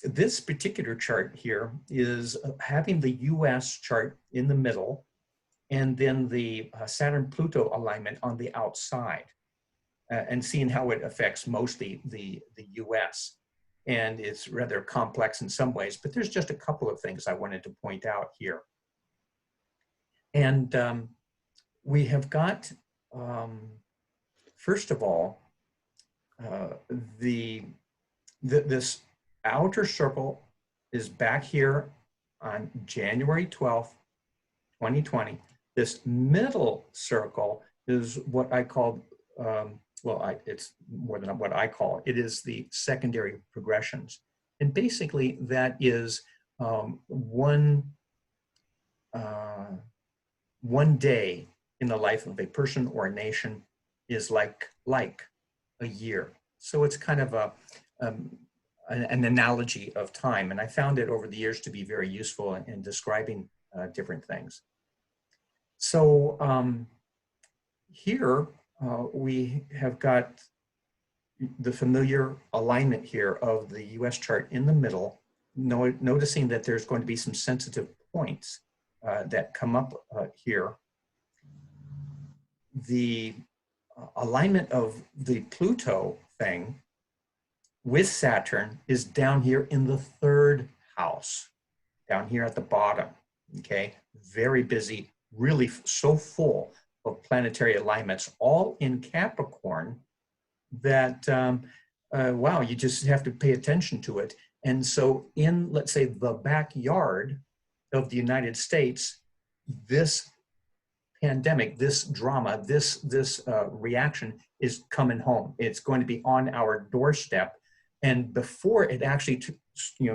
this particular chart here is having the US chart in the middle and then the Saturn-Pluto alignment on the outside, and seeing how it affects mostly the US. And it's rather complex in some ways, but there's just a couple of things I wanted to point out here. And we have got, first of all, this outer circle is back here on January 12th, 2020. This middle circle is what I call, it's more than what I call it. It is the secondary progressions. And basically that is one day in the life of a person or a nation is like a year. So it's kind of an analogy of time. And I found it over the years to be very useful in describing different things. So here we have got the familiar alignment here of the US chart in the middle, noticing that there's going to be some sensitive points that come up here. The alignment of the Pluto thing with Saturn is down here in the 3rd house, down here at the bottom, okay? Very busy, really so full of planetary alignments, all in Capricorn, that, wow, you just have to pay attention to it. And so in, let's say, the backyard of the United States, this pandemic, this drama, this reaction is coming home. It's going to be on our doorstep. And before it actually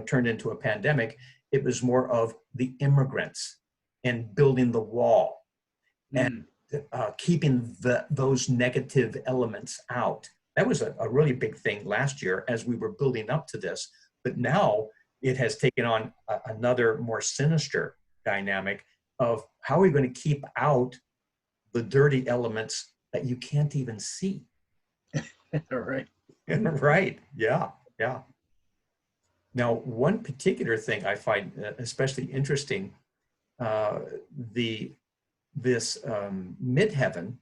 turned into a pandemic, it was more of the immigrants and building the wall and keeping those negative elements out. That was a really big thing last year as we were building up to this. But now it has taken on another more sinister dynamic of how are we going to keep out the dirty elements that you can't even see. Right. Right. Yeah. Yeah. Now, one particular thing I find especially interesting, this midheaven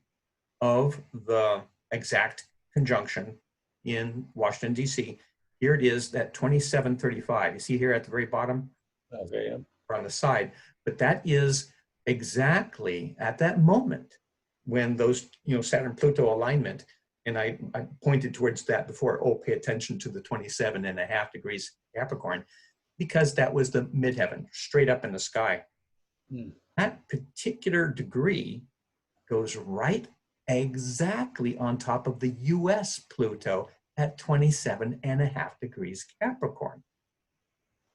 of the exact conjunction in Washington, D.C. Here it is, that 2735. You see here at the very bottom? Okay. Yeah. Or on the side. But that is exactly at that moment when those, Saturn-Pluto alignment, and I pointed towards that before, pay attention to the 27.5 degrees Capricorn, because that was the midheaven, straight up in the sky. That particular degree goes right exactly on top of the US Pluto at 27.5 degrees Capricorn.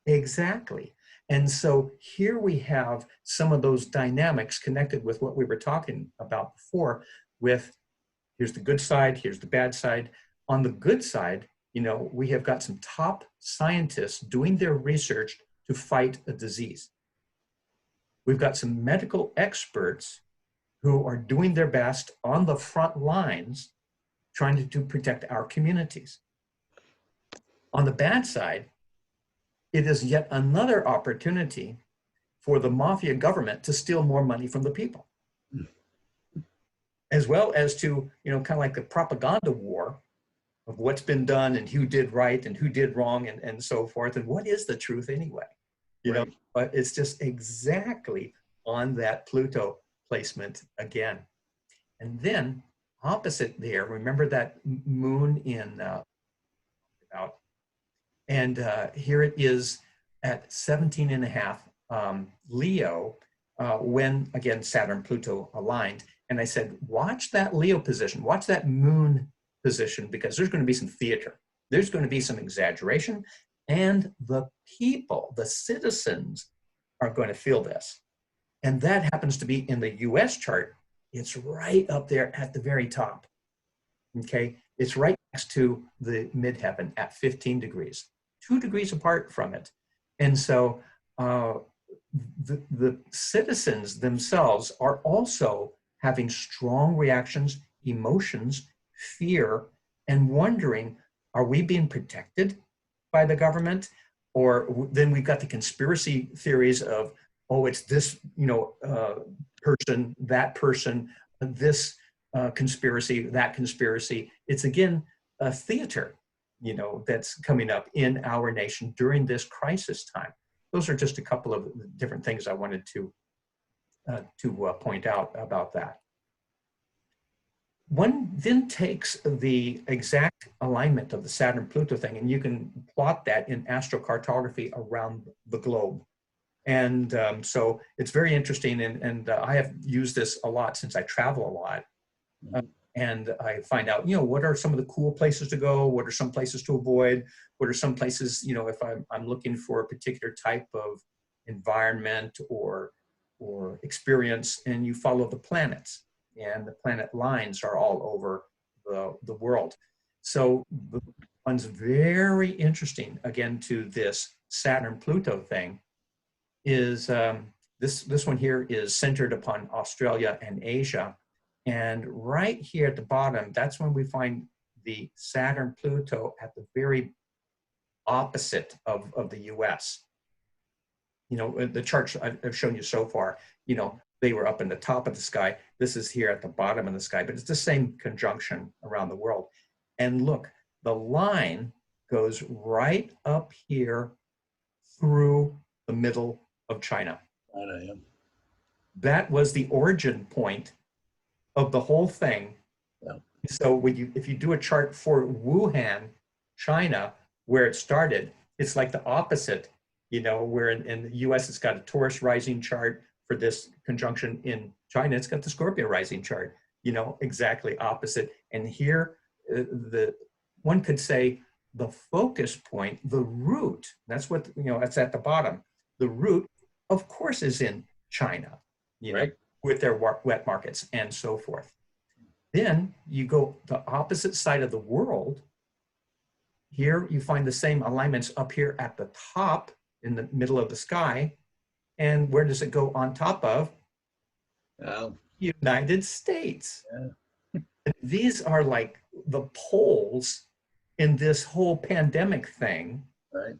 Exactly. And so here we have some of those dynamics connected with what we were talking about before with here's the good side, here's the bad side. On the good side, we have got some top scientists doing their research to fight a disease. We've got some medical experts who are doing their best on the front lines trying to protect our communities. On the bad side, it is yet another opportunity for the mafia government to steal more money from the people, as well as to, kind of like the propaganda war of what's been done and who did right and who did wrong and so forth. And what is the truth anyway? But it's just exactly on that Pluto placement again. And then opposite there, remember that moon in, and here it is at 17.5 Leo, when again Saturn-Pluto aligned. And I said, watch that Leo position, watch that moon position, because there's going to be some theater. There's going to be some exaggeration, and the people, the citizens, are going to feel this. And that happens to be in the US chart. It's right up there at the very top. Okay, it's right next to the midheaven at 15 degrees, 2 degrees apart from it. And so the citizens themselves are also having strong reactions, emotions, fear, and wondering, are we being protected by the government? Or then we've got the conspiracy theories of, oh, it's this, person, that person, this conspiracy, that conspiracy. It's again a theater, that's coming up in our nation during this crisis time. Those are just a couple of different things I wanted to point out about that. One then takes the exact alignment of the Saturn-Pluto thing, and you can plot that in astrocartography around the globe. And so it's very interesting, and I have used this a lot since I travel a lot. And I find out, what are some of the cool places to go? What are some places to avoid? What are some places, if I'm looking for a particular type of environment or experience, and you follow the planets, and the planet lines are all over the world. So the one's very interesting, again, to this Saturn-Pluto thing is this one here is centered upon Australia and Asia. And right here at the bottom, that's when we find the Saturn-Pluto at the very opposite of the US. The charts I've shown you so far, they were up in the top of the sky. This is here at the bottom of the sky, but it's the same conjunction around the world. And look, the line goes right up here through the middle of China. That was the origin point of the whole thing. Yeah. So if you do a chart for Wuhan, China, where it started, it's like the opposite, where in the US it's got a Taurus rising chart for this conjunction. In China, it's got the Scorpio rising chart, exactly opposite. And here, one could say the focus point, the root, that's what, that's at the bottom. The root, of course, is in China, right, with their wet markets and so forth. Then you go the opposite side of the world. Here you find the same alignments up here at the top in the middle of the sky. And where does it go on top of? United States. Yeah. These are like the poles in this whole pandemic thing. Right.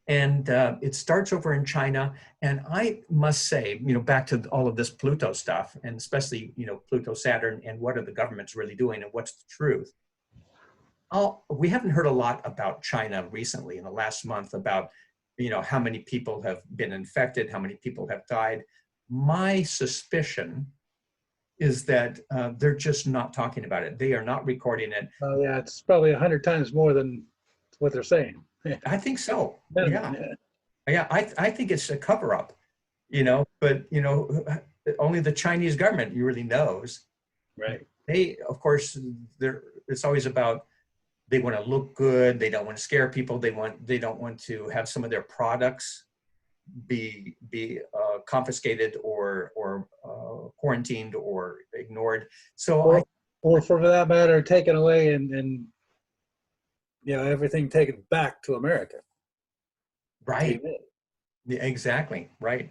And it starts over in China. And I must say, back to all of this Pluto stuff, and especially, Pluto, Saturn, and what are the governments really doing and what's the truth? We haven't heard a lot about China recently in the last month about, how many people have been infected, how many people have died. My suspicion is that they're just not talking about it. They are not recording it. Oh yeah, it's probably 100 times more than what they're saying. I think so. Yeah. I think it's a cover-up, but only the Chinese government really knows. Right. They, of course, it's always about, they want to look good. They don't want to scare people. They don't want to have some of their products be confiscated or quarantined or ignored. So or for that matter, taken away and everything taken back to America. Right. Yeah, exactly. Right.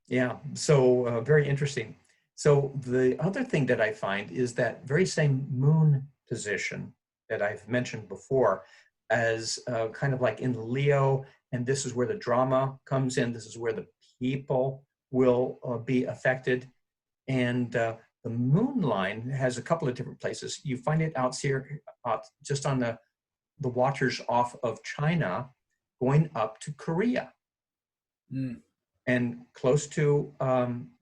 Yeah. So very interesting. So the other thing that I find is that very same moon position that I've mentioned before as kind of like in Leo, and this is where the drama comes in. This is where the people will be affected. And the moon line has a couple of different places. You find it out here, just on the waters off of China, going up to Korea and close to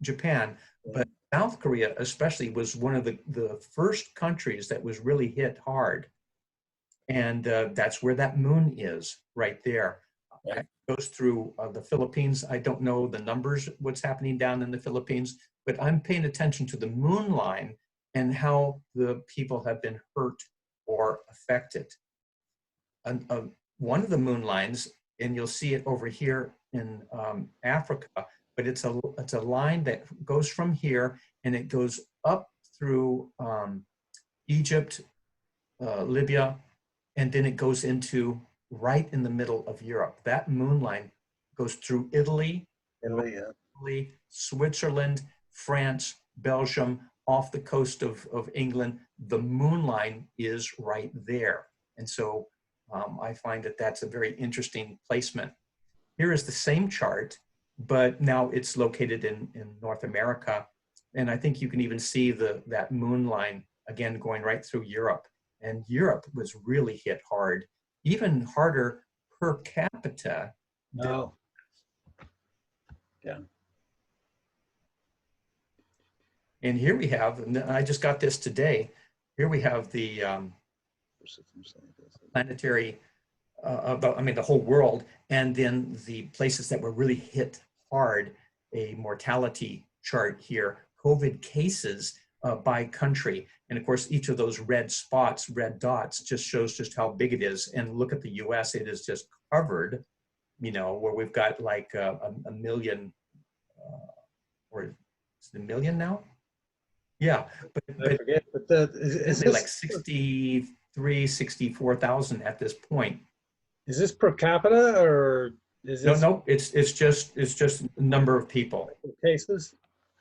Japan. But South Korea especially was one of the first countries that was really hit hard. And that's where that moon is, right there. It goes through the Philippines. I don't know the numbers, what's happening down in the Philippines, but I'm paying attention to the moon line and how the people have been hurt or affected. One of the moon lines, and you'll see it over here in Africa, but it's a line that goes from here and it goes up through Egypt, Libya, and then it goes into right in the middle of Europe. That moon line goes through Italy Italy, yeah. Italy, Switzerland, France, Belgium, off the coast of England, the moon line is right there. And so I find that that's a very interesting placement. Here is the same chart, but now it's located in North America. And I think you can even see that moon line again going right through Europe. And Europe was really hit hard, even harder per capita. Oh, yeah. And here we have, and I just got this today, here we have the planetary, the whole world, and then the places that were really hit hard, a mortality chart here, COVID cases by country. And of course, each of those red spots, red dots, just shows just how big it is. And look at the US, it is just covered, where we've got like a million, or is it a million now? Yeah, I forget, but is it like 63, 64,000 at this point? Is this per capita or is this No, it's just number of people. cases?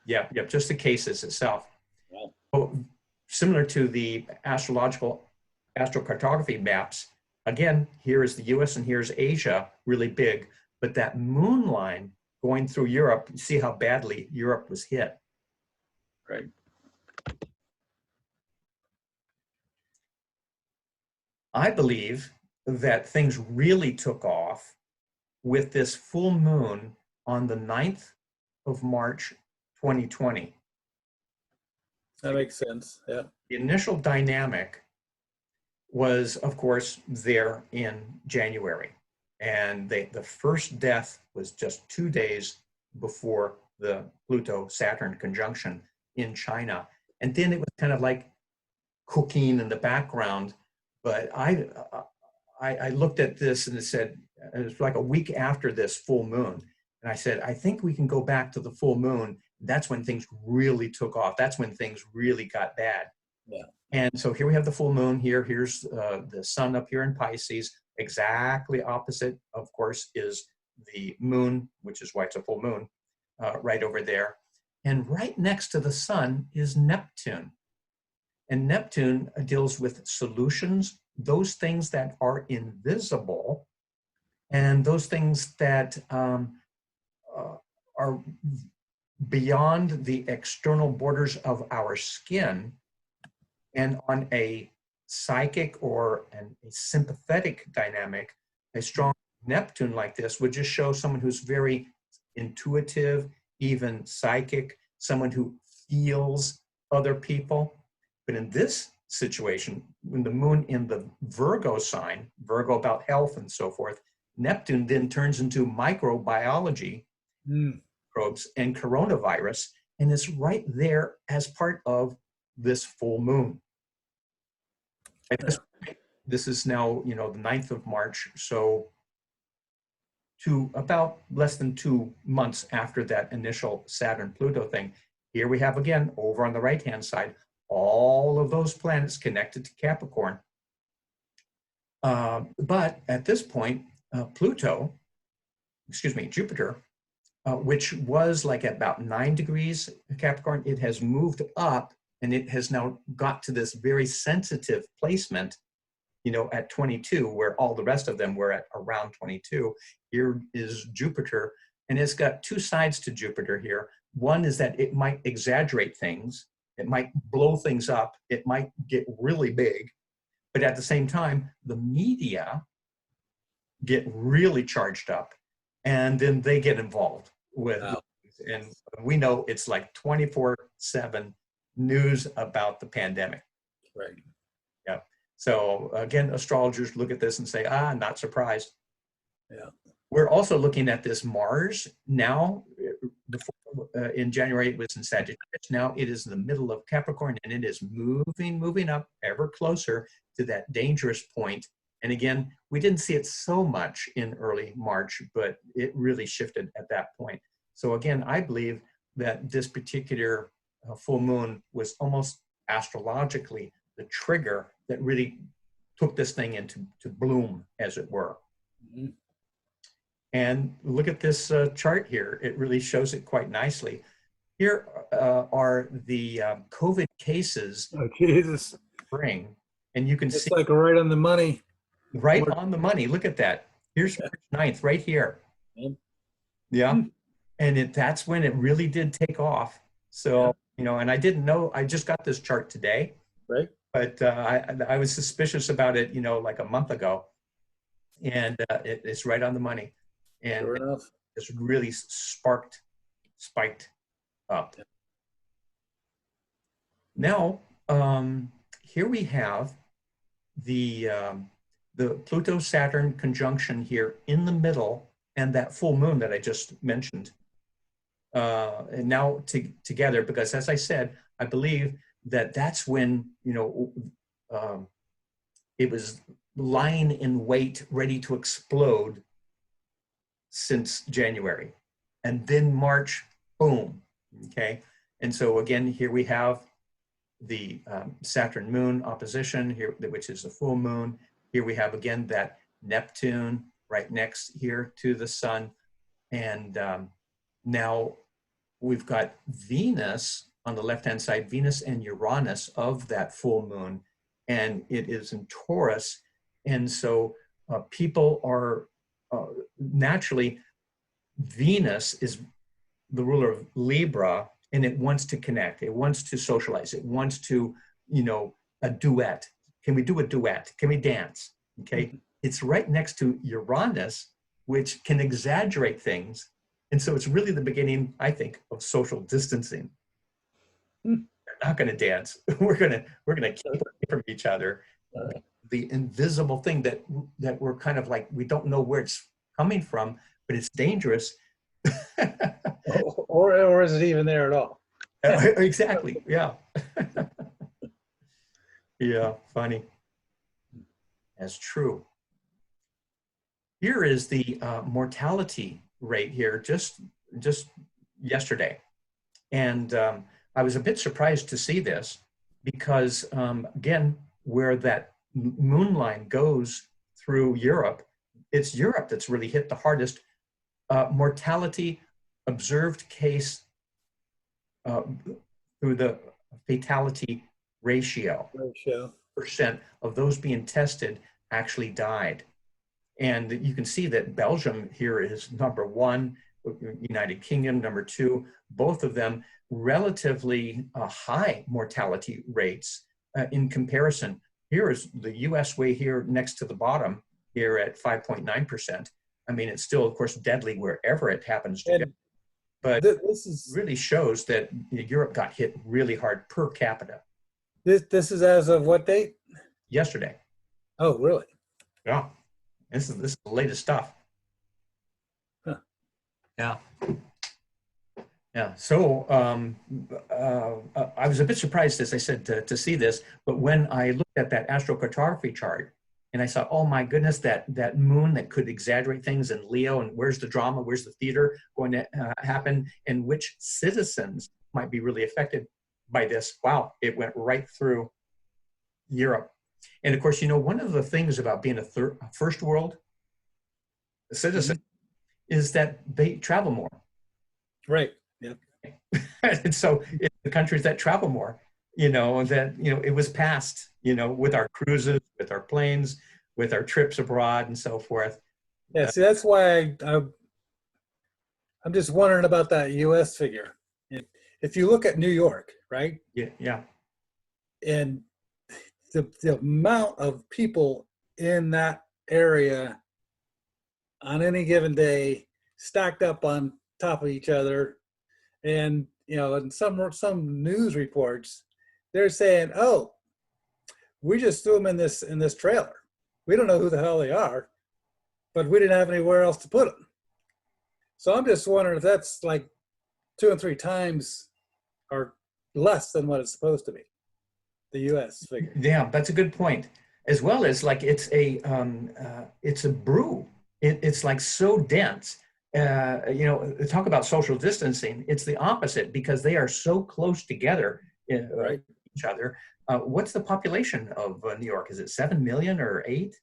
Yeah, just the cases itself. Wow. So, similar to the astrological astrocartography maps, again, here is the US and here's Asia, really big, but that moon line going through Europe, you see how badly Europe was hit. Right. I believe that things really took off with this full moon on the 9th of March, 2020. That makes sense. Yeah. The initial dynamic was, of course, there in January. And the first death was just 2 days before the Pluto-Saturn conjunction in China. And then it was kind of like cooking in the background. But I looked at this and it said, it was like a week after this full moon. And I said, I think we can go back to the full moon. That's when things really took off. That's when things really got bad. Yeah. And so here we have the full moon here. Here's the sun up here in Pisces. Exactly opposite, of course, is the moon, which is why it's a full moon, right over there. And right next to the sun is Neptune. And Neptune deals with solutions, those things that are invisible, and those things that are beyond the external borders of our skin. And on a psychic or a sympathetic dynamic, a strong Neptune like this would just show someone who's very intuitive, even psychic, someone who feels other people. But in this situation, when the moon in the Virgo sign, Virgo about health and so forth, Neptune then turns into microbiology, microbes and coronavirus, and is right there as part of this full moon. This is now, the 9th of March, so to about less than 2 months after that initial Saturn-Pluto thing, here we have again, over on the right-hand side, all of those planets connected to Capricorn. But at this point, Jupiter, which was like at about 9 degrees Capricorn, it has moved up and it has now got to this very sensitive placement, at 22, where all the rest of them were at around 22. Here is Jupiter, and it's got two sides to Jupiter here. One is that it might exaggerate things, it might blow things up, it might get really big, but at the same time, the media get really charged up, and then they get involved with, and we know it's like 24/7 news about the pandemic. Right. Yeah. So again, astrologers look at this and say, not surprised. Yeah. We're also looking at this Mars now. Before, in January, it was in Sagittarius. Now it is in the middle of Capricorn, and it is moving up ever closer to that dangerous point. And again, we didn't see it so much in early March, but it really shifted at that point. So again, I believe that this particular full moon was almost astrologically the trigger that really took this thing into bloom, as it were. Mm-hmm. And look at this chart here. It really shows it quite nicely. Here are the COVID cases Oh, Jesus. spring, and you can see It's like right on the money. right on the money. Look at that. Here's March 9th right here. Yeah. And that's when it really did take off. So, you know, and I didn't know, I just got this chart today, Right. but I was suspicious about it, you know, like a month ago. And it's right on the money. And Sure enough. it's really spiked up. Yeah. Now, here we have the Pluto-Saturn conjunction here in the middle, and that full moon that I just mentioned. And now together, because as I said, I believe that that's when, you know, it was lying in wait, ready to explode since January. And then March, boom, okay? And so again, here we have the Saturn moon opposition here, which is the full moon. Here we have again that Neptune right next here to the sun. And now we've got Venus on the left-hand side, Venus and Uranus of that full moon, and it is in Taurus. And so people are naturally, Venus is the ruler of Libra, and it wants to connect. It wants to socialize. It wants to, you know, a duet. Can we do a duet? Can we dance? Okay. It's right next to Uranus, which can exaggerate things. And so it's really the beginning, I think, of social distancing. We're not going to dance. We're going to keep away from each other. The invisible thing that we're kind of like, we don't know where it's coming from, but it's dangerous. or is it even there at all? Exactly. Yeah. Yeah. Funny. That's true. Here is the mortality rate here just yesterday. And I was a bit surprised to see this because, again, where that moon line goes through Europe, it's Europe that's really hit the hardest. Mortality, observed case through the fatality ratio. Percent of those being tested actually died. And you can see that Belgium here is number one, United Kingdom number two, both of them relatively high mortality rates in comparison. Here is the US way here next to the bottom here at 5.9%. I mean, it's still, of course, deadly wherever it happens to go. But this really shows that Europe got hit really hard per capita. This is as of what date? Yesterday. Oh, really? Yeah. This is the latest stuff. Huh. Yeah. Yeah. So I was a bit surprised, as I said, to see this. But when I looked at that astrocartography chart, and I saw, oh my goodness, that moon that could exaggerate things in Leo, and where's the drama, where's the theater going to happen, and which citizens might be really affected by this. Wow, it went right through Europe. And of course, you know, one of the things about being a first world citizen is that they travel more. Right. Yeah. And so it's the countries that travel more, you know, that, you know, it was passed, you know, with our cruises, with our planes, with our trips abroad and so forth. Yeah. See, that's why I'm just wondering about that US figure. If you look at New York, right? Yeah. Yeah. And the amount of people in that area on any given day stacked up on top of each other. And, you know, in some news reports, they're saying, oh, we just threw them in this trailer. We don't know who the hell they are, but we didn't have anywhere else to put them. So I'm just wondering if that's like 2 and 3 times or less than what it's supposed to be. The U.S. figure. Yeah, that's a good point. As well as like it's a brew. It's like so dense. You know, talk about social distancing. It's the opposite because they are so close together, right, each other. What's the population of New York? Is it 7 million or 8?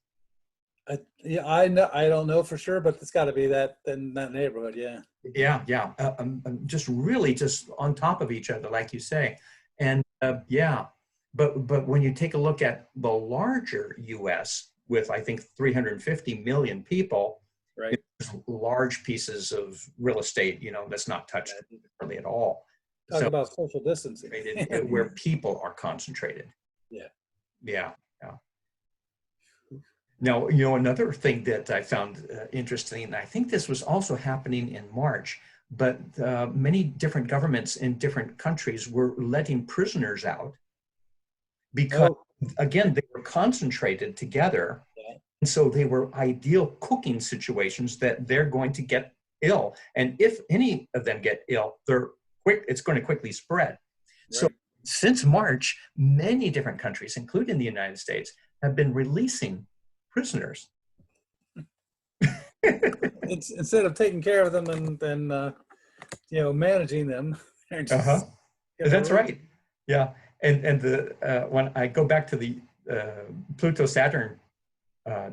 Yeah, I know. I don't know for sure, but it's got to be that in that neighborhood. Yeah. Yeah, yeah. Just really just on top of each other, like you say. And yeah, but when you take a look at the larger U.S. with, I think, 350 million people, Right. large pieces of real estate, that's not touched really at all. Talk So about social distancing. where people are concentrated. Yeah. Yeah, yeah. Now, another thing that I found interesting, and I think this was also happening in March, but many different governments in different countries were letting prisoners out because, Oh, again, they were concentrated together. yeah. And so they were ideal cooking situations that they're going to get ill. And if any of them get ill, it's going to quickly spread. So Right. since March, many different countries, including the United States, have been releasing prisoners. It's instead of taking care of them and managing them. They're Uh-huh. just That's right. Yeah. And when I go back to the Pluto Saturn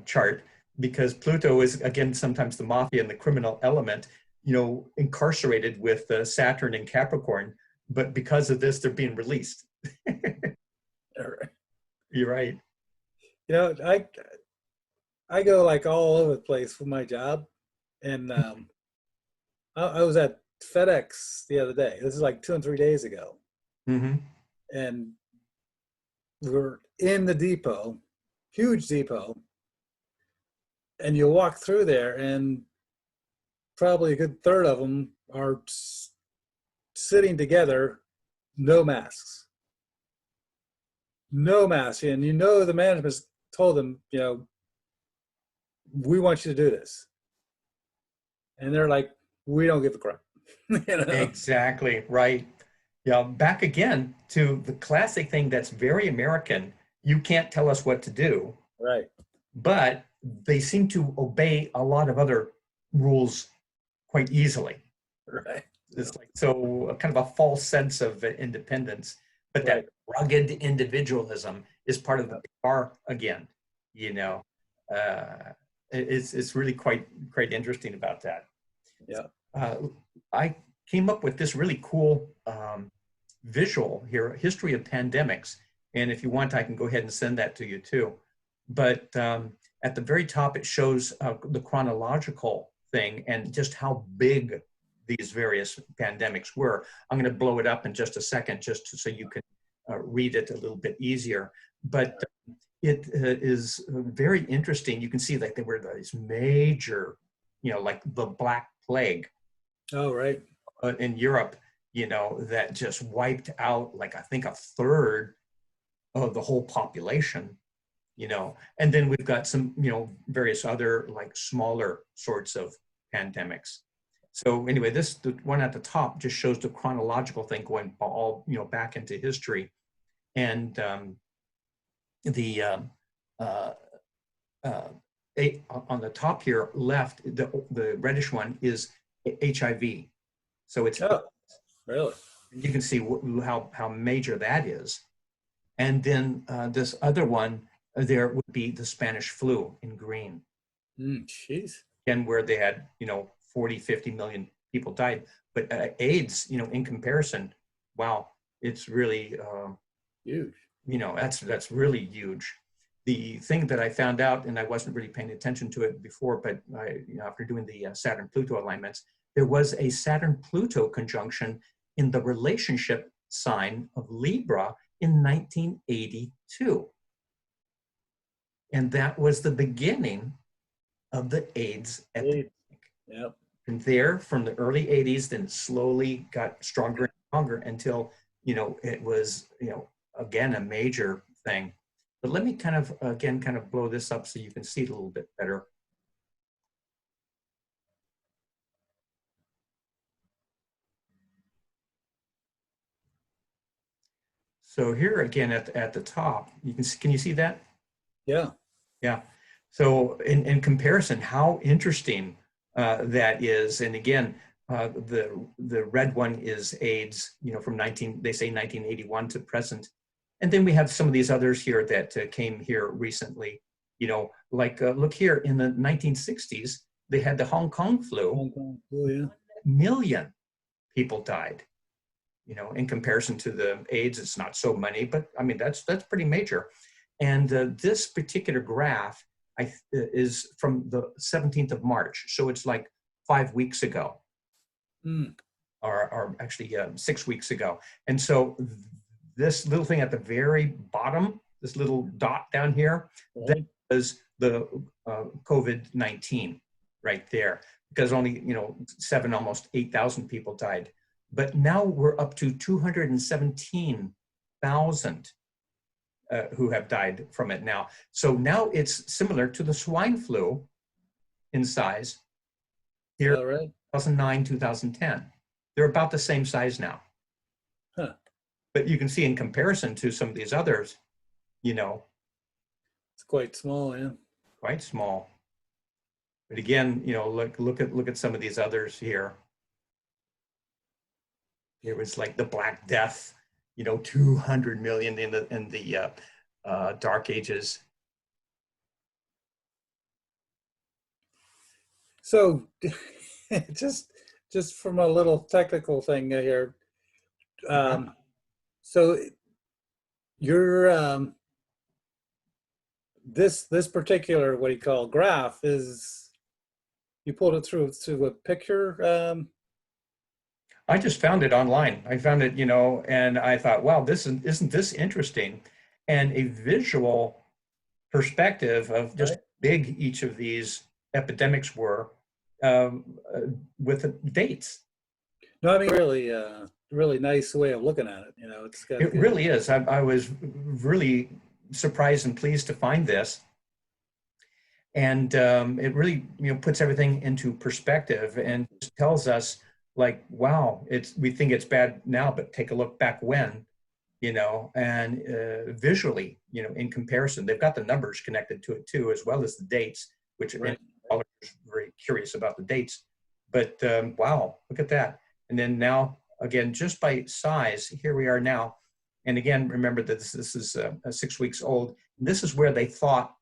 chart, because Pluto is, again, sometimes the mafia and the criminal element, incarcerated with Saturn and Capricorn, but because of this, they're being released. You're right. I go like all over the place for my job, and I was at FedEx the other day. This is like 2 and 3 days ago, Mm-hmm. and we were in the depot, huge depot, and you walk through there, and probably a good third of them are sitting together, no masks, and the management's told them, we want you to do this, and they're like, we don't give a crap. Exactly right. Yeah, back again to the classic thing that's very American. You can't tell us what to do. Right. But they seem to obey a lot of other rules quite easily. Right. It's like, so kind of a false sense of independence, but that rugged individualism is part of the PR again. It's really quite interesting about that. Yeah. I came up with this really cool visual here, history of pandemics. And if you want, I can go ahead and send that to you too. But at the very top, it shows the chronological thing and just how big these various pandemics were. I'm going to blow it up in just a second, just so you can read it a little bit easier. But it is very interesting. You can see like there were these major, like the Black Plague. Oh, right. In Europe, that just wiped out, like, I think a third of the whole population, and then we've got some, various other like smaller sorts of pandemics. So anyway, the one at the top just shows the chronological thing going all, back into history. And on the top here, left, the reddish one is HIV. So it's, really? You can see how major that is. And then this other one, there would be the Spanish flu in green. Jeez. And where they had, 40, 50 million people died. But AIDS, in comparison, wow, it's really huge. That's really huge. The thing that I found out, and I wasn't really paying attention to it before, but after doing the Saturn-Pluto alignments, there was a Saturn-Pluto conjunction in the relationship sign of Libra in 1982. And that was the beginning of the AIDS epidemic. Yep. And there, from the early 80s, then slowly got stronger and stronger until, it was, again, a major thing. But let me kind of blow this up so you can see it a little bit better. So here again at the top, can you see that? Yeah. Yeah. So in comparison, how interesting that is. And again, the red one is AIDS, from 1981 to present. And then we have some of these others here that came here recently, Like look here, in the 1960s, they had the Hong Kong flu. Hong Kong. Oh, yeah. Million people died. In comparison to the AIDS, it's not so many, but I mean, that's pretty major. And this particular graph is from the 17th of March. So it's like 5 weeks ago, or actually 6 weeks ago. And so this little thing at the very bottom, this little dot down here, that was the COVID-19 right there, because only, 7, almost 8,000 people died. But now we're up to 217,000 who have died from it now. So now it's similar to the swine flu in size. Here, 2009, 2010. They're about the same size now. Huh. But you can see in comparison to some of these others, it's quite small, yeah. Quite small. But again, look at some of these others here. It was like the Black Death, 200 million in the Dark Ages. So, just from a little technical thing here. So, your this particular, what do you call, graph is, you pulled it through a picture. I just found it online. I found it, and I thought, wow, isn't this interesting? And a visual perspective of just big each of these epidemics were, with the dates. No, I mean, really, really nice way of looking at it. It's got. It really is. I was really surprised and pleased to find this. And it really, puts everything into perspective and tells us, like, wow, we think it's bad now, but take a look back when, and visually, in comparison, they've got the numbers connected to it too, as well as the dates, which are very curious about the dates. But wow, look at that. And then now, again, just by size, here we are now. And again, remember that this is 6 weeks old. This is where they thought,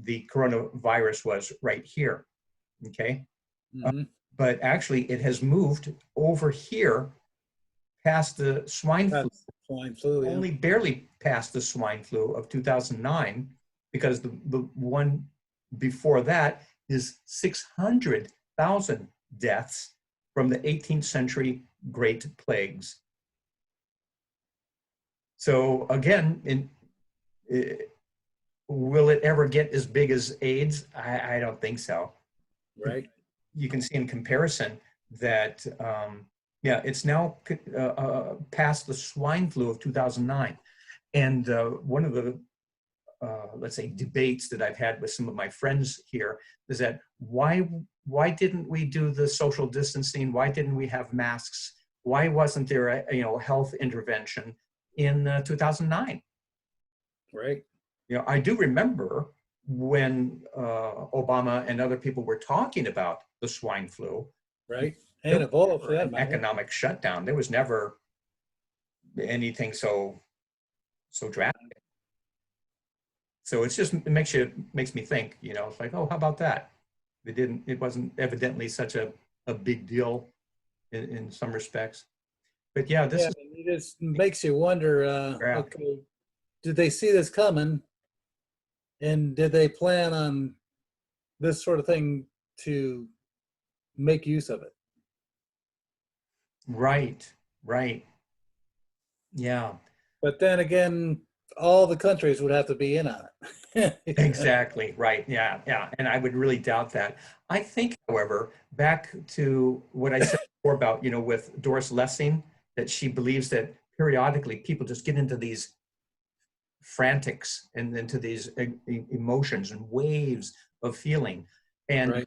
the coronavirus was, right here. Okay. But actually, it has moved over here past the swine flu. Yeah. Only barely past the swine flu of 2009, because the one before that is 600,000 deaths from the 18th century Great Plagues. So again, will it ever get as big as AIDS? I don't think so. Right. You can see in comparison that, it's now past the swine flu of 2009. And one of the, let's say, debates that I've had with some of my friends here is that why didn't we do the social distancing? Why didn't we have masks? Why wasn't there a health intervention in 2009? Right. I do remember when Obama and other people were talking about the swine flu. Right. And Ebola, for that matter. Economic shutdown. There was never anything so drastic. So it makes me think, it's like, oh, how about that? It wasn't evidently such a big deal in some respects. But yeah, it just makes you wonder, okay, did they see this coming? And did they plan on this sort of thing to make use of it? Right. Yeah. But then again, all the countries would have to be in on it. Exactly, right. Yeah. And I would really doubt that. I think, however, back to what I said before about, with Doris Lessing, that she believes that periodically people just get into these frantics and into these emotions and waves of feeling. And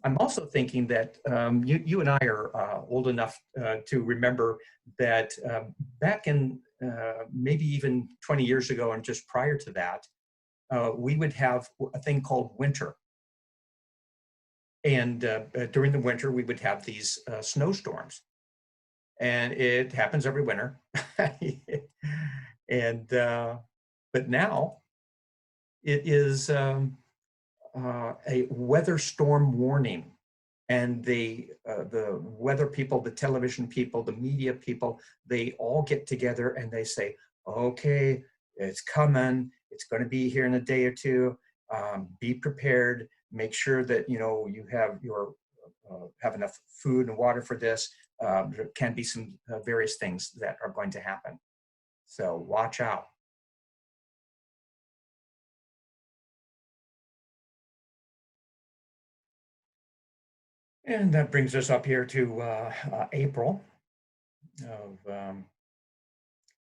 I'm also thinking that you and I are old enough to remember that back in maybe even 20 years ago and just prior to that, we would have a thing called winter. And during the winter, we would have these snowstorms. And it happens every winter. And but now It is a weather storm warning. And the weather people, the television people, the media people, they all get together and they say, okay, it's coming. It's going to be here in a day or two. Be prepared. Make sure that you have have enough food and water for this. There can be some various things that are going to happen. So watch out. And that brings us up here to April of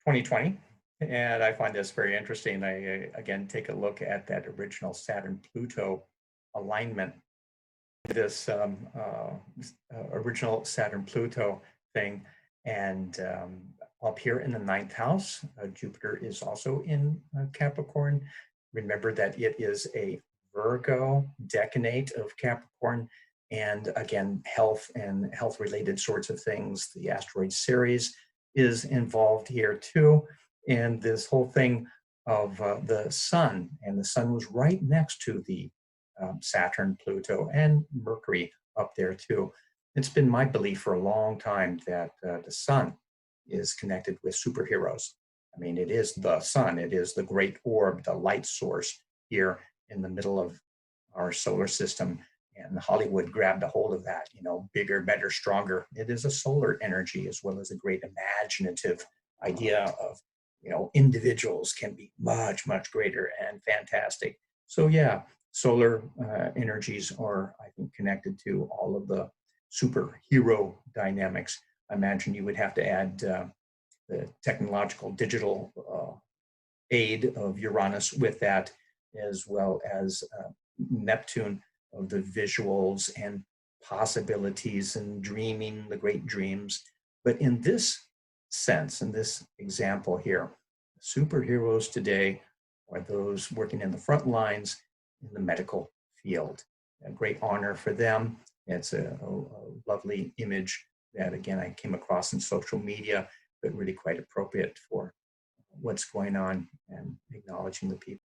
2020. And I find this very interesting. I again take a look at that original Saturn-Pluto alignment. This original Saturn-Pluto thing. And up here in the 9th house, Jupiter is also in Capricorn. Remember that it is a Virgo decanate of Capricorn. And again, health and health-related sorts of things. The asteroid Ceres is involved here too. And this whole thing of the sun, and the sun was right next to the Saturn, Pluto, and Mercury up there too. It's been my belief for a long time that the sun is connected with superheroes. I mean, it is the sun. It is the great orb, the light source here in the middle of our solar system. And Hollywood grabbed a hold of that, bigger, better, stronger. It is a solar energy as well as a great imaginative idea of, individuals can be much, much greater and fantastic. So yeah, solar energies are, I think, connected to all of the superhero dynamics. I imagine you would have to add the technological digital aid of Uranus with that, as well as Neptune of the visuals and possibilities and dreaming, the great dreams. But in this sense, in this example here, superheroes today are those working in the front lines in the medical field. A great honor for them. It's a lovely image that, again, I came across in social media, but really quite appropriate for what's going on and acknowledging the people.